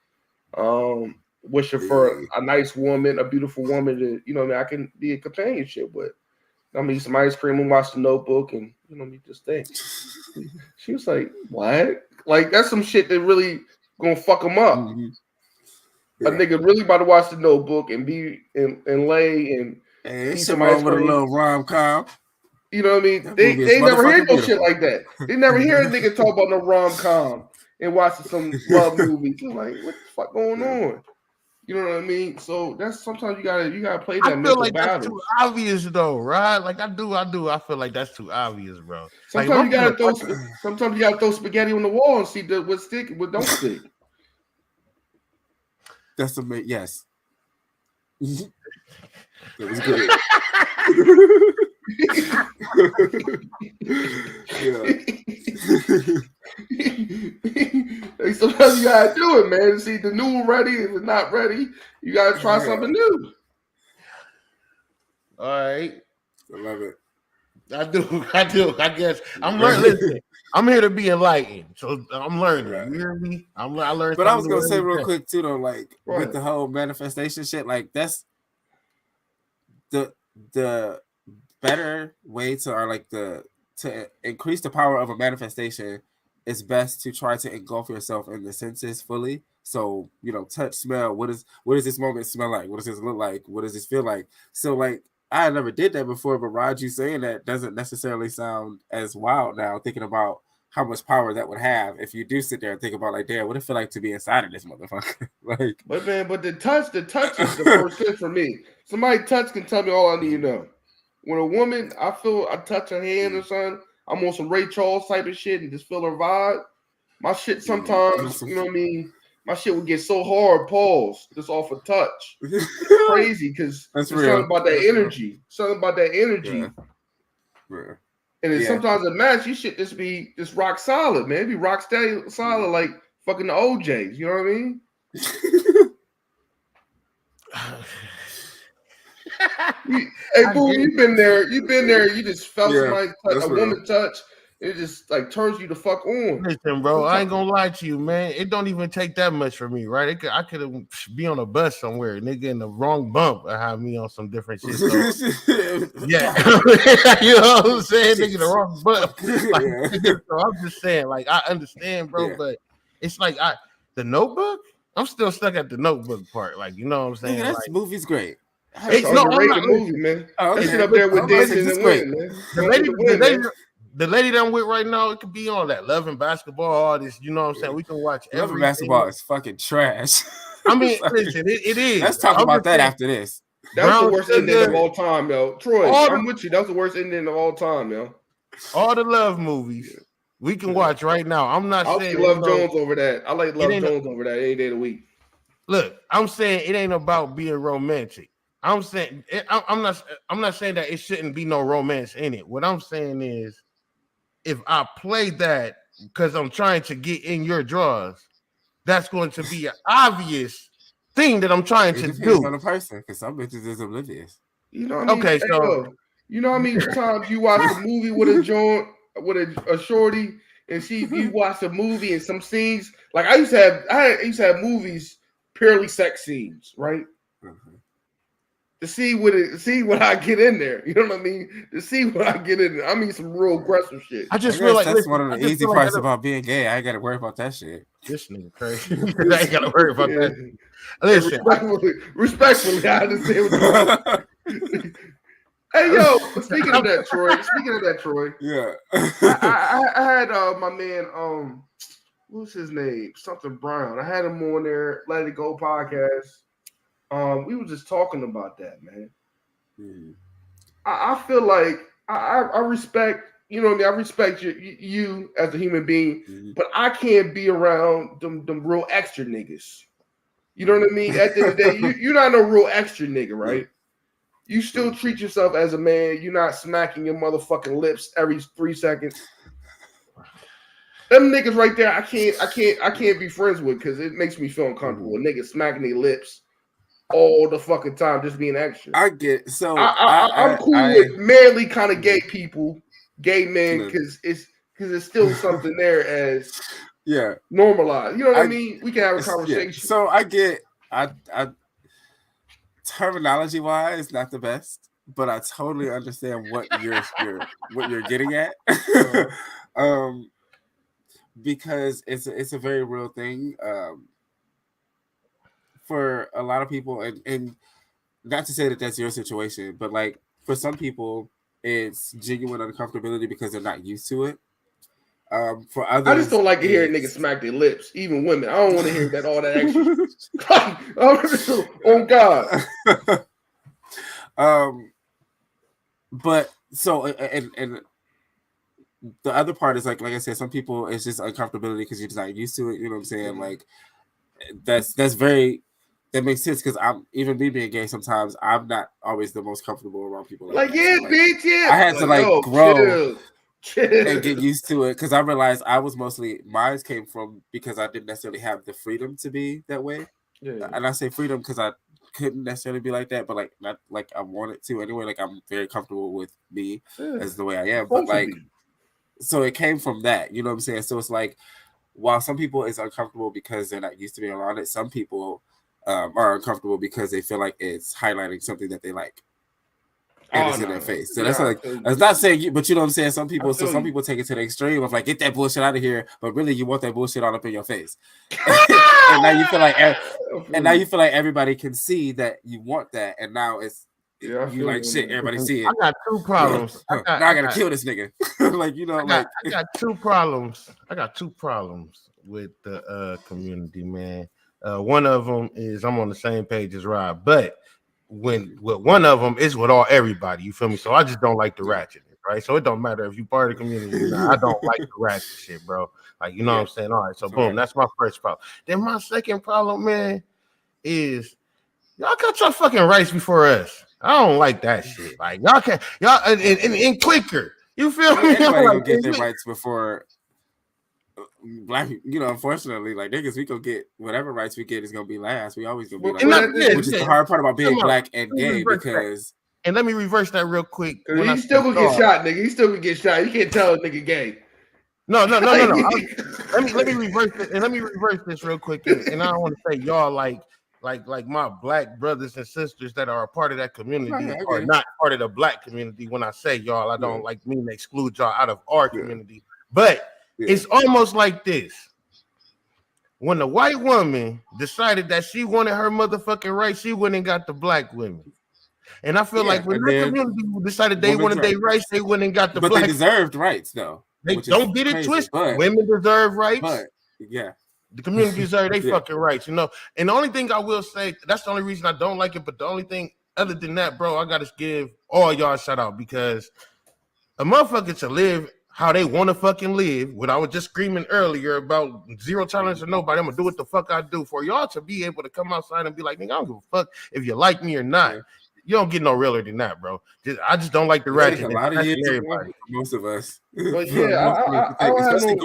B: Wishing for a nice woman, a beautiful woman that, you know, I mean, I can be a companionship with. I'm gonna eat some ice cream and watch The Notebook, and, you know, me just think." She was like, "What? Like, that's some shit that really gonna fuck them up." Mm-hmm. A nigga really about to watch The Notebook and be and lay and eat some ice cream with a little
C: rom-com.
B: You know what I mean? They never hear no shit like that. They never hear a nigga talk about no rom-com and watching some love movies. You're like, what the fuck going on? You know what I mean? So that's sometimes you gotta play that. I feel like
D: that's too obvious though, right? Like I do. I feel like that's too obvious, bro.
B: Sometimes you gotta throw spaghetti on the wall and see what stick, what don't stick.
C: That's amazing. Yes. That was good.
B: Sometimes you gotta do it, man. See the new ready. If it's not ready, you gotta try something new.
D: All right,
C: I love it.
D: I do. I guess I'm learning. Listen, I'm here to be enlightened, so I'm learning. Right. You hear me? I learned.
C: But I was gonna say real quick too, though, like with the whole manifestation shit, like that's the better way to or like to increase the power of a manifestation is best to try to engulf yourself in the senses fully. So, you know, touch, smell, what does this moment smell like? What does this look like? What does this feel like? So like I never did that before, but Rod, you saying that doesn't necessarily sound as wild now, thinking about how much power that would have if you do sit there and think about like, damn, what it feel like to be inside of this motherfucker? Like,
B: but man, but the touch is the first sense for me. Somebody touch can tell me all I need to know. When a woman, I touch her hand or something, I'm on some Ray Charles type of shit and just feel her vibe. My shit sometimes, you know what I mean? My shit would get so hard, pause, just off a touch. Crazy, because there's something about that energy. Something about that energy.
C: Yeah.
B: And then sometimes a match, you should just be just rock solid, man. Be rock steady solid like fucking the OJs. You know what I mean? Hey, boo, you've been there. You just felt somebody touch, a woman touch. It just like turns you the fuck on.
D: Listen, bro, I ain't gonna lie to you, man. It don't even take that much for me, right? I could be on a bus somewhere, nigga, in the wrong bump and have me on some different shit. So, yeah, you know what I'm saying, nigga, the wrong bump. Like, so I'm just saying, like, I understand, bro, but it's like the Notebook. I'm still stuck at the Notebook part, like, you know what I'm saying?
C: That
D: like,
C: movie's great.
B: It's underrated movie, man. That shit up there with Dancing and Winning, man.
D: The lady that I'm with right now, it could be on that Love and Basketball, all this, you know what I'm saying? We can watch
C: Love and Basketball is fucking trash.
D: I mean, listen, it is.
C: Let's talk about that after this.
B: That's the worst ending of all time, yo. Troy, I'm with you. That's the worst ending of all time, yo.
D: All the love movies we can watch right now. I'm not saying
B: Love Jones over that. I like Love Jones over that any day of the week.
D: Look, I'm saying it ain't about being romantic. I'm saying I'm not saying that it shouldn't be no romance in it. What I'm saying is, if I play that because I'm trying to get in your drawers, that's going to be an obvious thing that I'm trying to do.
C: On a person, because some bitches is oblivious.
B: You know what I mean? Okay, so you know how many times you watch a movie with a joint with a shorty, and you watch a movie and some scenes. Like I used to have movies purely sex scenes, right? Mm-hmm. To see what I get in there, you know what I mean? To see what I get in there, I mean some real aggressive shit.
D: I just feel like
C: that's one of the easy parts about being gay. I ain't got to worry about that shit.
D: This nigga crazy. I ain't got to worry about that. Listen,
B: respectfully, I understand. Hey, yo, speaking of that, Troy.
C: Yeah,
B: I had my man, what's his name? Something Brown. I had him on there, Let It Go podcast. We were just talking about that, man. Mm-hmm. I feel like I respect, you know what I mean? I respect you as a human being, but I can't be around them real extra niggas. You know what I mean? At the end of the day, you're not no real extra nigga, right? You still treat yourself as a man. You're not smacking your motherfucking lips every 3 seconds. Them niggas right there, I can't be friends with because it makes me feel uncomfortable. A nigga smacking their lips all the fucking time, just being extra.
C: I get so
B: I'm cool with manly kind of gay people, gay men, because it's still something there as normalized. You know what I mean? We can have a conversation.
C: Yeah. So I get I terminology wise not the best, but I totally understand what you're getting at. Because it's a very real thing. For a lot of people, and not to say that that's your situation, but like for some people, it's genuine uncomfortability because they're not used to it. For others,
B: I just don't like to hear niggas smack their lips, even women. I don't want to hear that all that extra. Oh
C: God. But so and the other part is like I said, some people it's just uncomfortability because you're just not used to it. You know what I'm saying? Mm-hmm. Like that makes sense because I'm even me being gay. Sometimes I'm not always the most comfortable around people. Like
B: that. So,
C: bitch,
B: yeah.
C: I had to grow and get used to it because I realized I was mine came from because I didn't necessarily have the freedom to be that way. Yeah. And I say freedom because I couldn't necessarily be like that, but like not like I wanted to anyway. Like I'm very comfortable with me as the way I am, but like so it came from that. You know what I'm saying? So it's like while some people it's uncomfortable because they're not used to being around it, some people are uncomfortable because they feel like it's highlighting something that they like. and it's in their face. So that's like, that's not saying you, but you know what I'm saying? Some people take it to the extreme of like, get that bullshit out of here, but really you want that bullshit all up in your face. And now you feel like everybody can see that you want that, and now it's you like shit, everybody see it.
D: I got two problems.
C: Now I gotta kill this nigga. Like, you know, I
D: got two problems. I got two problems with the community, man. One of them is I'm on the same page as Rod, but with one of them is with everybody, you feel me? So I just don't like the ratchet, right? So it don't matter if you part of the community or not. I don't like the ratchet shit, bro. Like, you know what I'm saying? All right, so boom, that's my first problem. Then my second problem, man, is y'all got your fucking rights before us. I don't like that shit. Like, y'all can't, y'all and quicker. You feel me?
C: Everybody gonna get their rights before black, you know, unfortunately, like niggas, we gonna get whatever rights we get is gonna be last. We always gonna be like, which is the hard part about being black and gay, because.
D: And let me reverse that real quick.
B: He still gonna get shot, nigga. He still gonna get shot. You can't tell a nigga gay.
D: No. let me reverse it, and let me reverse this real quick. And I don't want to say y'all like my black brothers and sisters that are a part of that community are not part of the black community. When I say y'all, I don't like mean to exclude y'all out of our community. But it's almost like this. When the white woman decided that she wanted her motherfucking rights, she went and got the black women. And I feel like when the community decided they wanted their rights, they went and got the black.
C: But they deserved rights, though.
D: They don't get it twisted. Women deserve rights.
C: But
D: the community deserve their fucking rights, you know. And the only thing I will say, that's the only reason I don't like it. But the only thing other than that, bro, I gotta give all y'all a shout out, because a motherfucker should live how they want to fucking live. What I was just screaming earlier about zero tolerance for nobody. I'm gonna do what the fuck I do. For y'all to be able to come outside and be like, nigga, I don't give a fuck if you like me or not. You don't get no realer than that, bro. I just don't like the ratchet.
C: A lot of years, everybody, most of us.
B: But yeah,
C: especially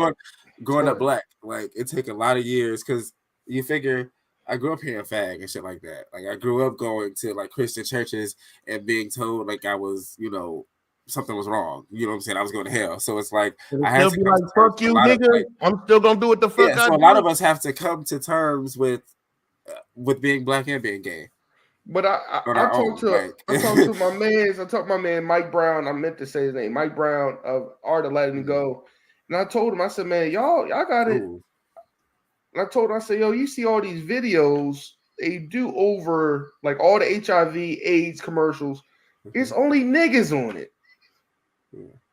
C: growing up black, like it take a lot of years, because you figure I grew up hearing fag and shit like that. Like I grew up going to like Christian churches and being told like I was, you know, something was wrong. You know what I'm saying? I was going to hell. So it's like I had to be like, fuck you, nigga.
D: I'm still gonna do what the fuck.
C: So a lot of us have to come to terms with being black and being gay.
B: But I talked to my man Mike Brown. I meant to say his name, Mike Brown of Art of Letting Go. And I told him, I said, man, y'all got it. And I told him, I said, yo, you see all these videos they do over like all the HIV AIDS commercials. It's only niggas on it.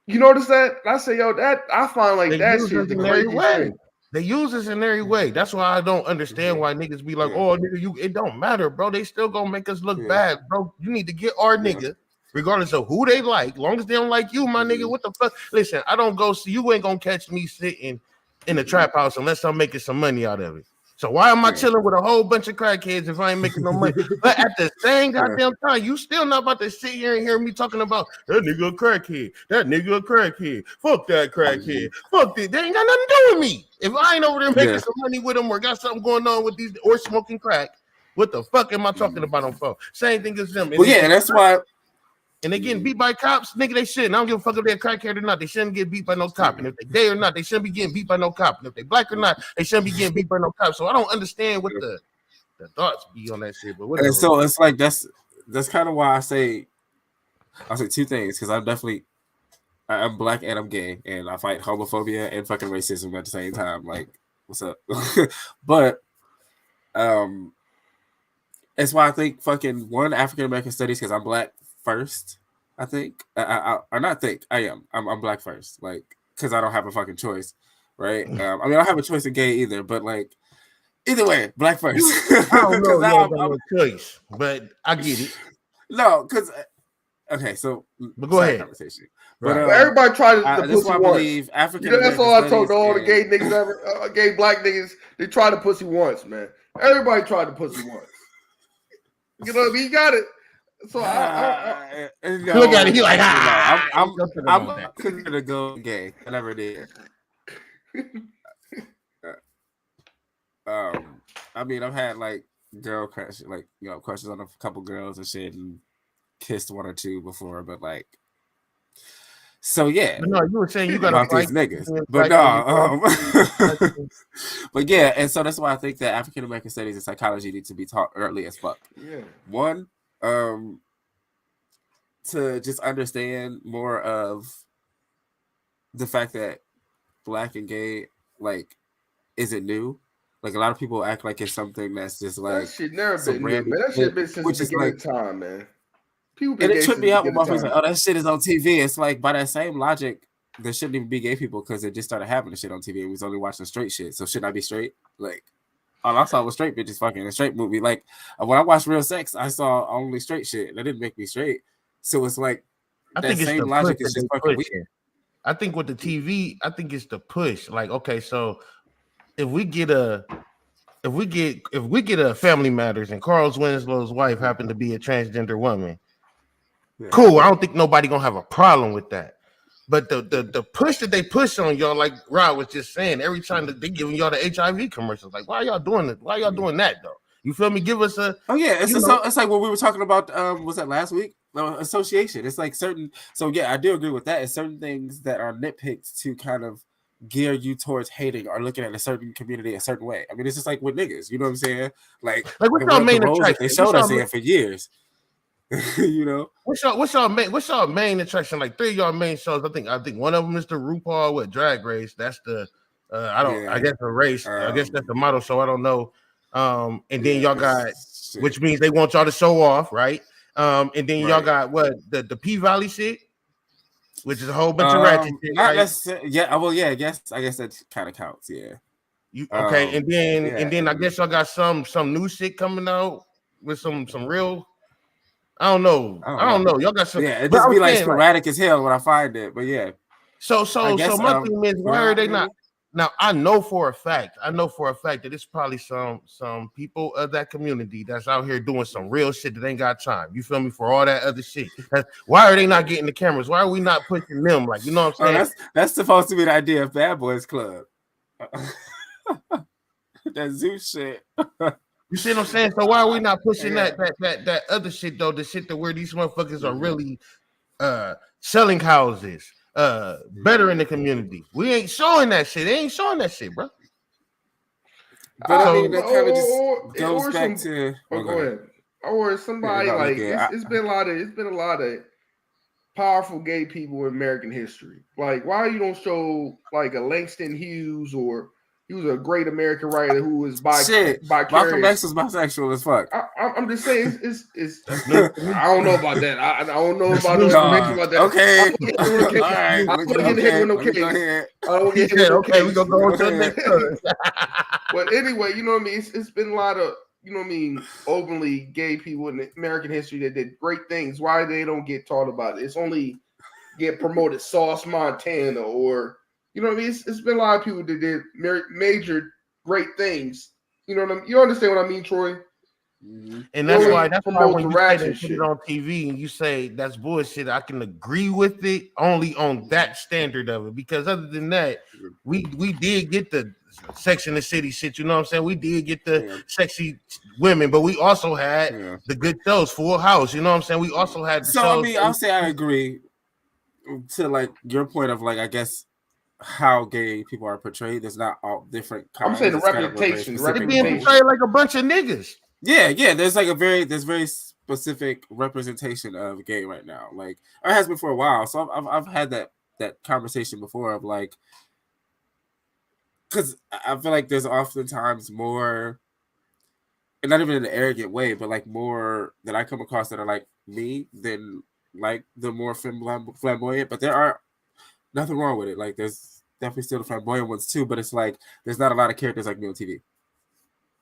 B: You notice that? I say, yo, that I find like that shit the crazy way.
D: They use this in every way. That's why I don't understand why niggas be like, oh, nigga, it don't matter, bro. They still gonna make us look bad, bro. You need to get our nigga, regardless of who they like. Long as they don't like you, my nigga, what the fuck? Listen, I don't go see you. Ain't gonna catch me sitting in a trap house unless I'm making some money out of it. So why am I chilling with a whole bunch of crackheads if I ain't making no money? But at the same goddamn time, you still not about to sit here and hear me talking about that nigga a crackhead, that nigga a crackhead, fuck that crackhead, fuck this. They ain't got nothing to do with me. If I ain't over there making some money with them or got something going on with these or smoking crack, what the fuck am I talking about on phone? Same thing as them.
C: Well, that's why.
D: And they getting beat by cops, nigga, they shouldn't. I don't give a fuck if they're a crackhead or not. They shouldn't get beat by no cop. And if they gay or not, they shouldn't be getting beat by no cop. And if they black or not, they shouldn't be getting beat by no cop. So I don't understand what the thoughts be on that shit. But whatever.
C: And so it's like that's kind of why I say two things, because I'm black and I'm gay, and I fight homophobia and fucking racism at the same time. Like, what's up? But it's why I think fucking African American studies, because I'm black first, I think. I am. I'm black first, like, because I don't have a fucking choice, right? I mean, I don't have a choice in gay either, but like, either way, black first.
D: I don't know, I'm a choice, but I get it.
C: No, because so
D: but go ahead.
C: Conversation.
B: But everybody tried to pussy once.
C: Believe African.
B: That's all I told all the gay niggas ever, gay black niggas. They tried to pussy once, man. Everybody tried to pussy once. You know what I mean? You got it. So
D: look at it. He like,
C: I'm considered to go gay. I never did. I mean, I've had like girl crush, like, you know, crushes on a couple girls and shit, and kissed one or two before, but like, so yeah.
D: But no, you were saying you got to
C: fight these niggas, but no. But yeah, and so that's why I think that African American studies and psychology need to be taught early as fuck.
B: Yeah.
C: One, to just understand more of the fact that Black and gay like isn't new. Like a lot of people act like it's something that's just like
B: that shit never
C: some
B: been new,
C: random
B: man. That shit been since
C: which
B: the
C: is
B: beginning
C: like,
B: of time, man. People been
C: and it
B: gay
C: tripped
B: since
C: me
B: the
C: out when
B: beginning
C: motherfuckers
B: of
C: like,
B: time.
C: oh, that shit is on TV. It's like by that same logic, there shouldn't even be gay people because they just started having the shit on TV and we was only watching straight shit. So shouldn't I be straight? Like all I saw was straight bitches fucking in a straight movie. Like when I watched Real Sex, I saw only straight shit. That didn't make me straight. So it's like
D: I
C: that
D: think it's
C: same
D: the
C: logic
D: push
C: is
D: that
C: just
D: they
C: fucking
D: push
C: weird.
D: in. I think with the TV, I think it's the push. Like, okay, so if we get a Family Matters and Carl Winslow's wife happened to be a transgender woman, cool. I don't think nobody gonna have a problem with that. But the push that they push on y'all, like Rod was just saying, every time that they giving y'all the HIV commercials, like why y'all doing it? Why y'all doing that though? You feel me? Give us a
C: it's like what we were talking about. Was that last week? Association. It's like certain. So yeah, I do agree with that. It's certain things that are nitpicks to kind of gear you towards hating or looking at a certain community a certain way. I mean, it's just like with niggas. You know what I'm saying? Like
D: what's y'all main
C: roles that
D: attraction?
C: they showed us in for years. You know,
D: what's y'all main attraction? Like 3 of y'all main shows. I think one of them is the RuPaul with Drag Race. That's the I guess the race. I guess that's the model show. I don't know. And then y'all got, which means they want y'all to show off, right? And then y'all got what the P Valley shit, which is a whole bunch of ratchet shit.
C: Not
D: right?
C: necessarily. Yeah. Well, yeah. I guess that kind of counts. Yeah.
D: You okay? And then I guess y'all got some new shit coming out with some real. I don't know. Y'all got some.
C: Yeah, it just be like sporadic as hell when I find it. But yeah.
D: So my thing is, why are they not? Now I know for a fact that it's probably some people of that community that's out here doing some real shit that ain't got time. You feel me? For all that other shit. Why are they not getting the cameras? Why are we not pushing them? Like, you know what I'm saying?
C: That's supposed to be the idea of Bad Boys Club. That zoo shit.
D: You see what I'm saying? So why are we not pushing that other shit though? The shit that where these motherfuckers are really selling houses, better in the community. We ain't showing that shit. They ain't showing that shit, bro.
C: But I mean, that kind of just goes back to.
B: Go ahead. Or somebody like it's been a lot of powerful gay people in American history. Like, why you don't show like a Langston Hughes or he was a great American writer who was vicarious.
C: Malcolm X was bisexual as fuck.
B: I'm just saying, it's I don't know about that. I don't know about no information about that.
C: Okay.
B: All right. I don't get hit with no case. I don't get hit with no case.
D: We gonna go to the next one.
B: But anyway, you know what I mean? It's been a lot of, you know what I mean, openly gay people in American history that did great things. Why they don't get taught about it? It's only get promoted Sauce Montana or, you know what I mean? It's been a lot of people that did major great things. You know what I mean? You understand what I mean, Troy?
D: And that's why when you say they put it on TV and you say that's bullshit, I can agree with it only on that standard of it. Because other than that, we did get the Sex and the City shit, you know what I'm saying? We did get the sexy women, but we also had the good shows, Full House, you know what I'm saying? We also had the shows.
C: I mean, I'll say I agree to like your point of like, I guess how gay people are portrayed. There's not all different kinds.
B: I'm saying the reputation.
D: They're being portrayed like a bunch of niggas.
C: Yeah. There's like there's very specific representation of gay right now. Like it has been for a while. So I've had that conversation before of like, because I feel like there's oftentimes more, and not even in an arrogant way, but like more that I come across that are like me than like the more flamboyant. But there are nothing wrong with it. Like there's definitely still the flamboyant ones too, but it's like there's not a lot of characters like me on TV.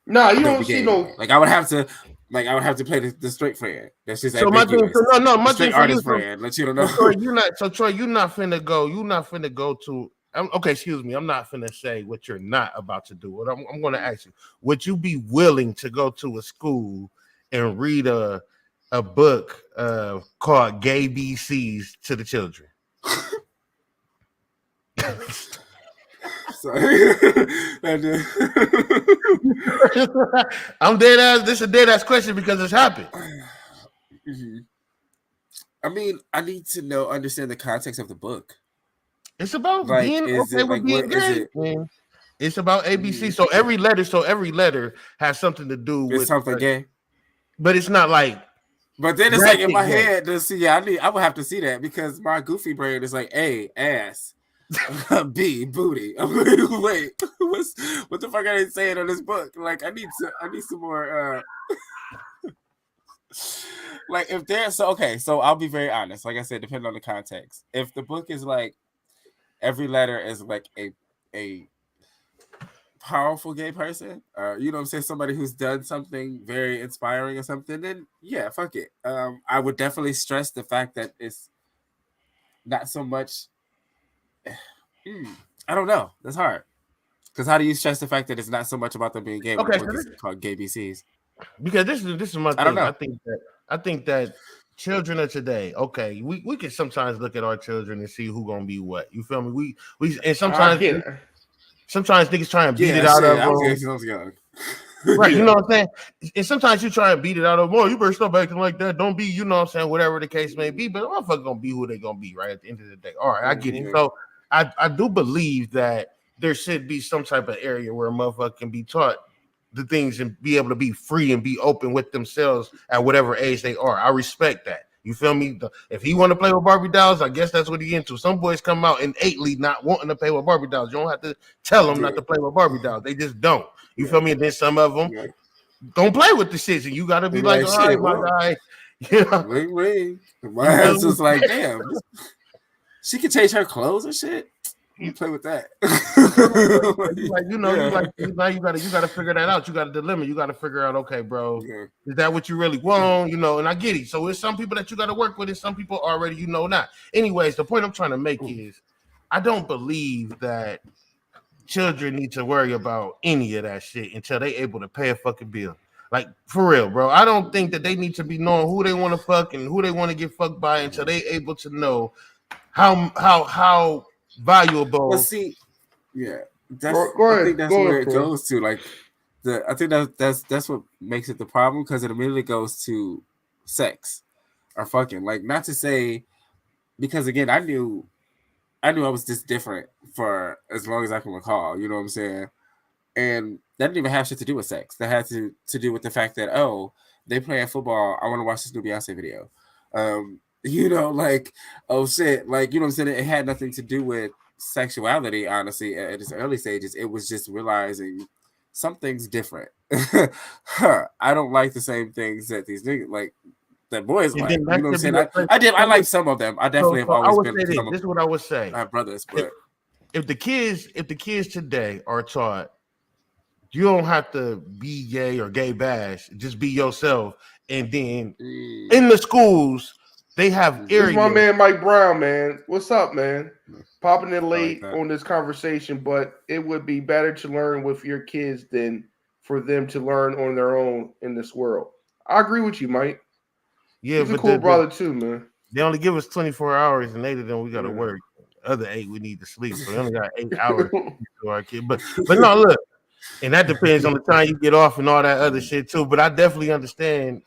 B: No, you don't see no.
C: Like I would have to play the straight friend. That's just
D: so my thing. My
C: straight artist friend. Let you know.
D: Troy, you're not finna go to. Okay, excuse me. I'm not finna say what you're not about to do. What I'm going to ask you: would you be willing to go to a school and read a book called "Gay BCs" to the children? I'm dead ass. This is a dead ass question because it's happened.
C: Mm-hmm. I mean, I need to understand the context of the book.
D: It's about like, being okay with being gay. It's about ABC. So every letter has something to do with
C: something gay.
D: But it's not like
C: But then it's
D: Ratchet
C: like in my
D: game.
C: head to see. I would have to see that because my goofy brain is like A, ass, B, booty. I'm like, wait, what the fuck are they saying on this book? Like, I need some more. Like, if there's so I'll be very honest. Like I said, depending on the context. If the book is like every letter is like a powerful gay person, you know what I'm saying, somebody who's done something very inspiring or something, then yeah, fuck it. I would definitely stress the fact that it's not so much. I don't know. That's hard. Because how do you stress the fact that it's not so much about them being gay when the book is called Gay BCs?
D: Because this is my thing.
C: I don't know.
D: I think that children of today, okay, we can sometimes look at our children and see who gonna be what. You feel me? We and sometimes niggas try and beat it out of them.
C: I was young.
D: Right, you know what I'm saying? And sometimes you try and beat it out of them. Oh, you better stop acting like that. Don't be, you know what I'm saying, whatever the case may be. But the motherfucker gonna be who they gonna be, right? At the end of the day. All right, I get it. So I do believe that there should be some type of area where a motherfucker can be taught the things and be able to be free and be open with themselves at whatever age they are. I respect that. You feel me? If he want to play with Barbie dolls, I guess that's what he into. Some boys come out innately not wanting to play with Barbie dolls. You don't have to tell them not to play with Barbie dolls. They just don't. You feel me? And then some of them don't play with the shit. And you got to be like, all right, my guy. Yeah.
C: Wait. My ass was like, damn. She can change her clothes and shit. You play with that.
D: Now you gotta figure that out. You got a dilemma. You got to figure out, okay, bro, is that what you really want? You know, and I get it. So it's some people that you got to work with, and some people already, you know, not. Anyways, the point I'm trying to make is, I don't believe that children need to worry about any of that shit until they able to pay a fucking bill. Like, for real, bro. I don't think that they need to be knowing who they want to fuck and who they want to get fucked by until they able to know how valuable.
C: But see, I think that's where it goes to. Like, I think that's what makes it the problem, because it immediately goes to sex or fucking. Like, not to say, because again, I knew I was just different for as long as I can recall. You know what I'm saying? And that didn't even have shit to do with sex. That had to do with the fact that, oh, they playing football. I want to watch this new Beyonce video. You know, like, oh shit, like, you know what I'm saying? It had nothing to do with sexuality, honestly, at its early stages. It was just realizing something's different. I don't like the same things that these niggas, like, that boys like. You know what I'm saying? I like some of them. I definitely have always been.
D: This is what I would say.
C: I have brothers, but
D: if the kids today are taught, you don't have to be gay or gay bash, just be yourself, and then in the schools, they have areas.
B: This my man Mike Brown, man. What's up, man? Popping in late on this conversation, but it would be better to learn with your kids than for them to learn on their own in this world. I agree with you, Mike.
D: Yeah,
B: he's a cool brother too, man.
D: They only give us 24 hours, and 8 of them we got to work. The other 8 we need to sleep. So we only got 8 hours to our kid. But no, look, and that depends on the time you get off and all that other shit too. But I definitely understand.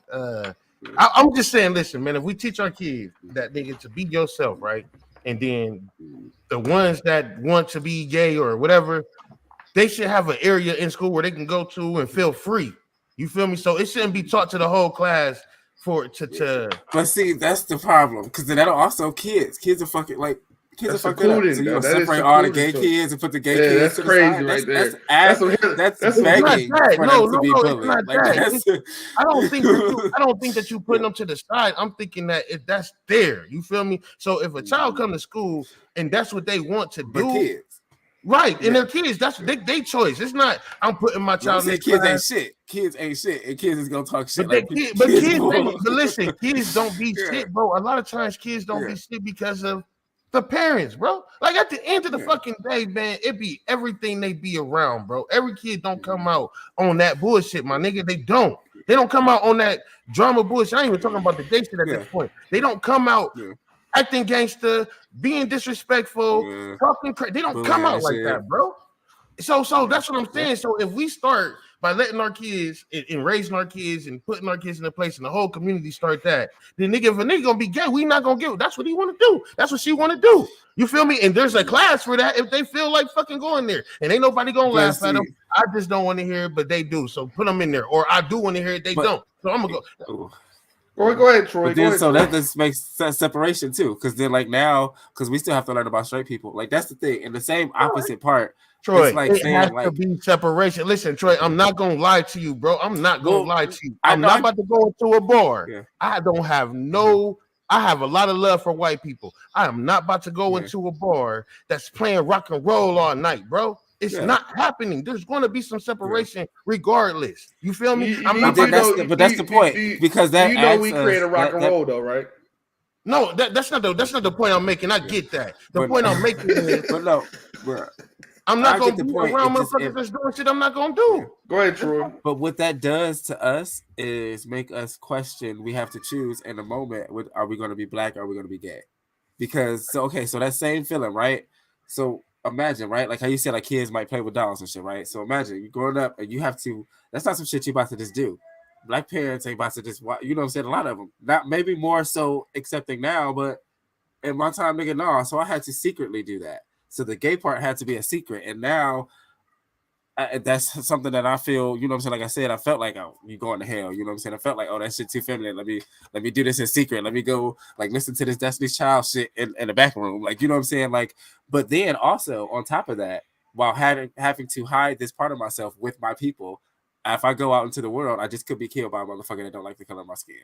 D: I'm just saying, listen, man, if we teach our kids that they get to be yourself, right? And then the ones that want to be gay or whatever, they should have an area in school where they can go to and feel free. You feel me? So it shouldn't be taught to the whole class to.
C: But see, that's the problem, because then that'll also kids are fucking like. Kids are fucking up. So you separate all the gay kids and put the gay kids.
B: That's crazy, right there.
C: That's begging for them to be bullied.
D: I don't think that you putting them to the side. I'm thinking that if that's there, you feel me? So if a child come to school and that's what they want to do,
C: kids.
D: Right, and their kids, that's they choice. It's not I'm putting my child in
C: kids ain't shit. Kids ain't shit, and kids is gonna talk shit.
D: But listen, kids don't be shit, bro. A lot of times kids don't be shit because of the parents, bro. Like at the end of the fucking day, man, it be everything they be around, bro. Every kid don't come out on that bullshit, my nigga. They don't come out on that drama bullshit. I ain't even talking about the gay shit at this point. They don't come out acting gangster, being disrespectful, talking crazy. They don't come out like that, bro. So that's what I'm saying. So if we start by letting our kids and raising our kids and putting our kids in a place and the whole community start that, then if a nigga gonna be gay, we not gonna give. That's what he want to do. That's what she want to do. You feel me? And there's a class for that if they feel like fucking going there. And ain't nobody gonna laugh at them. I just don't want to hear it, but they do. So put them in there. Or I do want to hear it, they don't. So I'm gonna go.
B: Go ahead, Troy.
C: But then,
B: so
C: that just makes separation too, because then, like now, because we still have to learn about straight people. Like that's the thing. And the same opposite part,
D: Troy,
C: it's like
D: it
C: saying,
D: has
C: like,
D: to be separation. Listen, Troy, I'm not gonna lie to you, bro. I'm not gonna lie to you. I'm not about to go into a bar. Yeah. I don't have I have a lot of love for white people. I am not about to go into a bar that's playing rock and roll all night, bro. It's not happening. There's going to be some separation regardless. You feel me?
C: But that's the point. Because that
B: we create a rock and roll though, right?
D: No, that's not the point I'm making. I get that. The point I'm making is,
C: but no, bro.
D: I'm not going to be around motherfuckers that's doing shit I'm not going to do.
B: Go ahead, Troy.
C: But what that does to us is make us question. We have to choose in the moment. Are we going to be black or are we going to be gay? Because, so that same feeling, right? So imagine, right? Like how you said, like kids might play with dolls and shit, right? So imagine you growing up and you have to, that's not some shit you about to just do. Black parents ain't about to just, you know what I'm saying? A lot of them, not maybe more so accepting now, but in my time, nigga, no. So I had to secretly do that. So the gay part had to be a secret. And now that's something that I feel, you know what I'm saying? Like I said, I felt like, oh, you going to hell. You know what I'm saying? I felt like, oh, that shit too feminine. Let me do this in secret. Let me go like listen to this Destiny's Child shit in the back room. Like, you know what I'm saying? Like, but then also on top of that, while having to hide this part of myself with my people, if I go out into the world, I just could be killed by a motherfucker that don't like the color of my skin.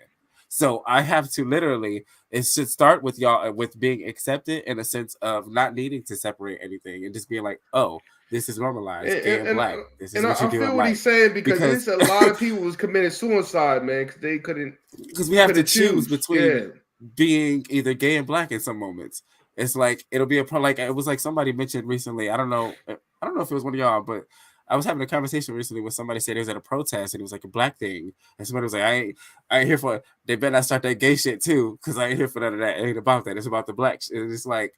C: So I have to literally, it should start with y'all with being accepted in a sense of not needing to separate anything and just being like, oh, this is normalized and black. This is what you do.
B: I feel what he's saying because there's a lot of people who's committed suicide, man, because they couldn't.
C: Because we have to choose between being either gay and black in some moments. It's like it'll be like it was like somebody mentioned recently. I don't know if it was one of y'all, but I was having a conversation recently with somebody said it was at a protest and it was like a black thing. And somebody was like, I ain't here for it. They better not start that gay shit too, because I ain't here for none of that. It ain't about that. It's about the black shit. It's like,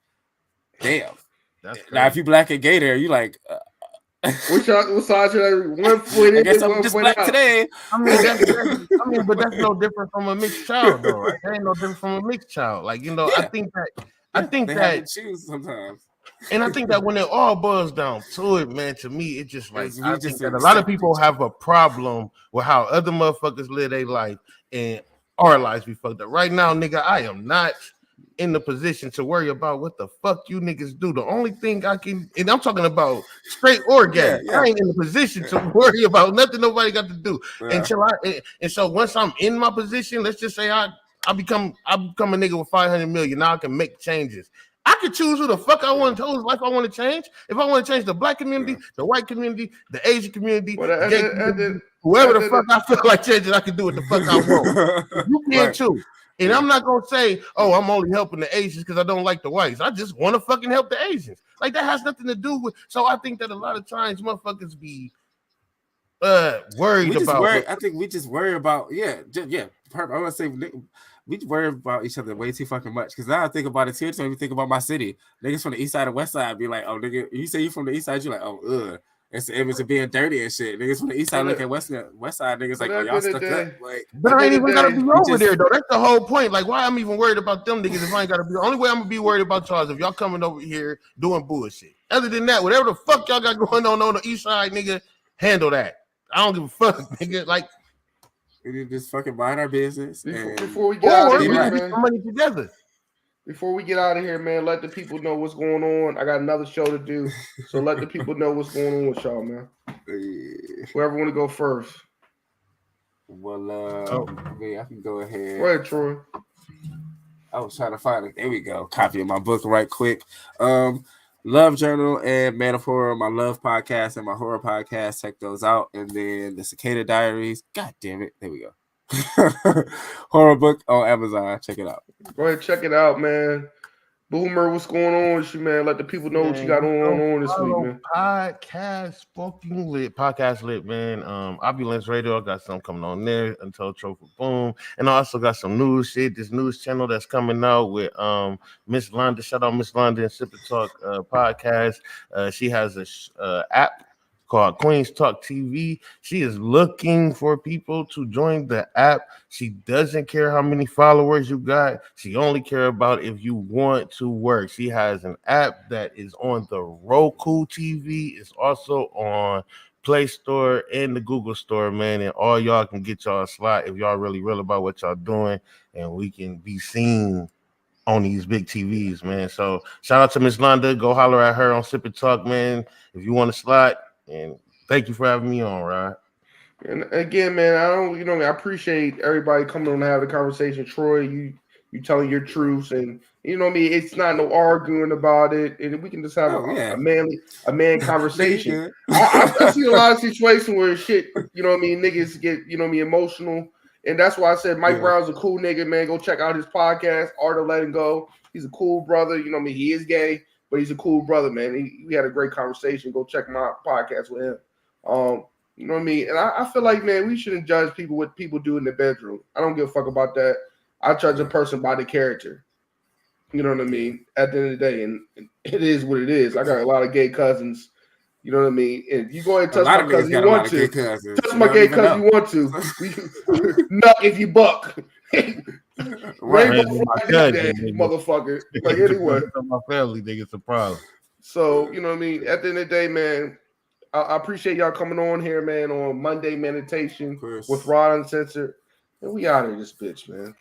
C: damn. Now, if you black and gay there, you like,
B: what side should I 1 foot in?
C: I guess I'm just black out today.
D: But that's no different from a mixed child, though. Right? That ain't no different from a mixed child. Like, you know, I think that
C: choose sometimes.
D: And I think that when it all boils down to it, man, to me, it's just like I think that a lot of people have a problem with how other motherfuckers live their life and our lives be fucked up. Right now, nigga, I am not in the position to worry about what the fuck you niggas do. The only thing I can, and I'm talking about straight orgasm. I ain't in the position to worry about nothing nobody got to do until and so once I'm in my position, let's just say I become a nigga with 500 million. Now I can make changes. I can choose who the fuck I want to whose life I want to change. If I want to change the black community, the white community, the Asian community, the gay community, whoever the fuck I feel like changing, I can do what the fuck I want. You can too. And I'm not gonna say, oh, I'm only helping the Asians because I don't like the whites. I just want to fucking help the Asians. Like that has nothing to do with. So I think that a lot of times motherfuckers be worried about.
C: I think we just worry about I want to say we worry about each other way too fucking much. Because now I think about it too. So we think about my city. Niggas from the east side and west side be like, oh nigga, you say you from the east side, you're like, oh ugh. It's the image of being dirty and shit. Niggas from the east side look at west side niggas like, oh y'all stuck up. Like,
D: but I ain't even gotta be over there though. That's the whole point. Like, why I'm even worried about them niggas if I ain't gotta be. The only way I'm gonna be worried about y'all is if y'all coming over here doing bullshit. Other than that, whatever the fuck y'all got going on the east side, nigga, handle that. I don't give a fuck, nigga. Like,
C: we just fucking mind our business.
B: Before we get out of here, man.
D: Money together.
B: Before we get out of here, man, let the people know what's going on. I got another show to do, so let the people know what's going on with y'all, man. Whoever want to go first.
C: Well, I can go ahead.
B: Go ahead, Troy.
C: I was trying to find it. There we go. Copy of my book right quick. Love Journal and Man of Horror, my love podcast and my horror podcast. Check those out. And then the Cicada Diaries. God damn it. There we go. Horror book on Amazon. Check it out.
B: Go ahead, check it out, man. Boomer, what's going on with you, man? Let the people know what you got on this week, man.
D: Podcast lit, man. Opulence Radio, I got something coming on there. Until Trophy Boom. And I also got some news shit. This news channel that's coming out with Miss London. Shout out Miss London, Sip and Talk podcast. She has a app called Queens Talk TV. She is looking for people to join the app. She doesn't care how many followers you got. She only care about if you want to work. She has an app that is on the Roku TV. It's also on Play Store and the Google Store, man. And all y'all can get y'all a slot if y'all really real about what y'all doing, and we can be seen on these big TVs, man. So shout out to Miss Londa. Go holler at her on Sip and Talk, man, if you want a slot. And thank you for having me on, Rod.
B: And again, man, I appreciate everybody coming on to have the conversation. Troy, you telling your truths, and you know what I mean. It's not no arguing about it, and we can just have a man conversation. I see a lot of situations where shit, you know what I mean, niggas get, you know what I mean, emotional, and that's why I said Mike Brown's a cool nigga, man. Go check out his podcast, Art of Letting Go. He's a cool brother, you know what I mean. He is gay, but he's a cool brother, man. We had a great conversation. Go check my podcast with him. You know what I mean? And I feel like, man, we shouldn't judge people what people do in the bedroom. I don't give a fuck about that. I judge a person by the character. You know what I mean? At the end of the day, and it is what it is. I got a lot of gay cousins. You know what I mean? And you go ahead and touch my cousin you want to. Touch my gay cousin you want to. Nut if you buck. Rainbow Friday Day, motherfucker. Like, anyway.
D: My family think it's a problem.
B: So, you know what I mean? At the end of the day, man, I appreciate y'all coming on here, man, on Monday Meditation with Rod Uncensored. And we out of this bitch, man.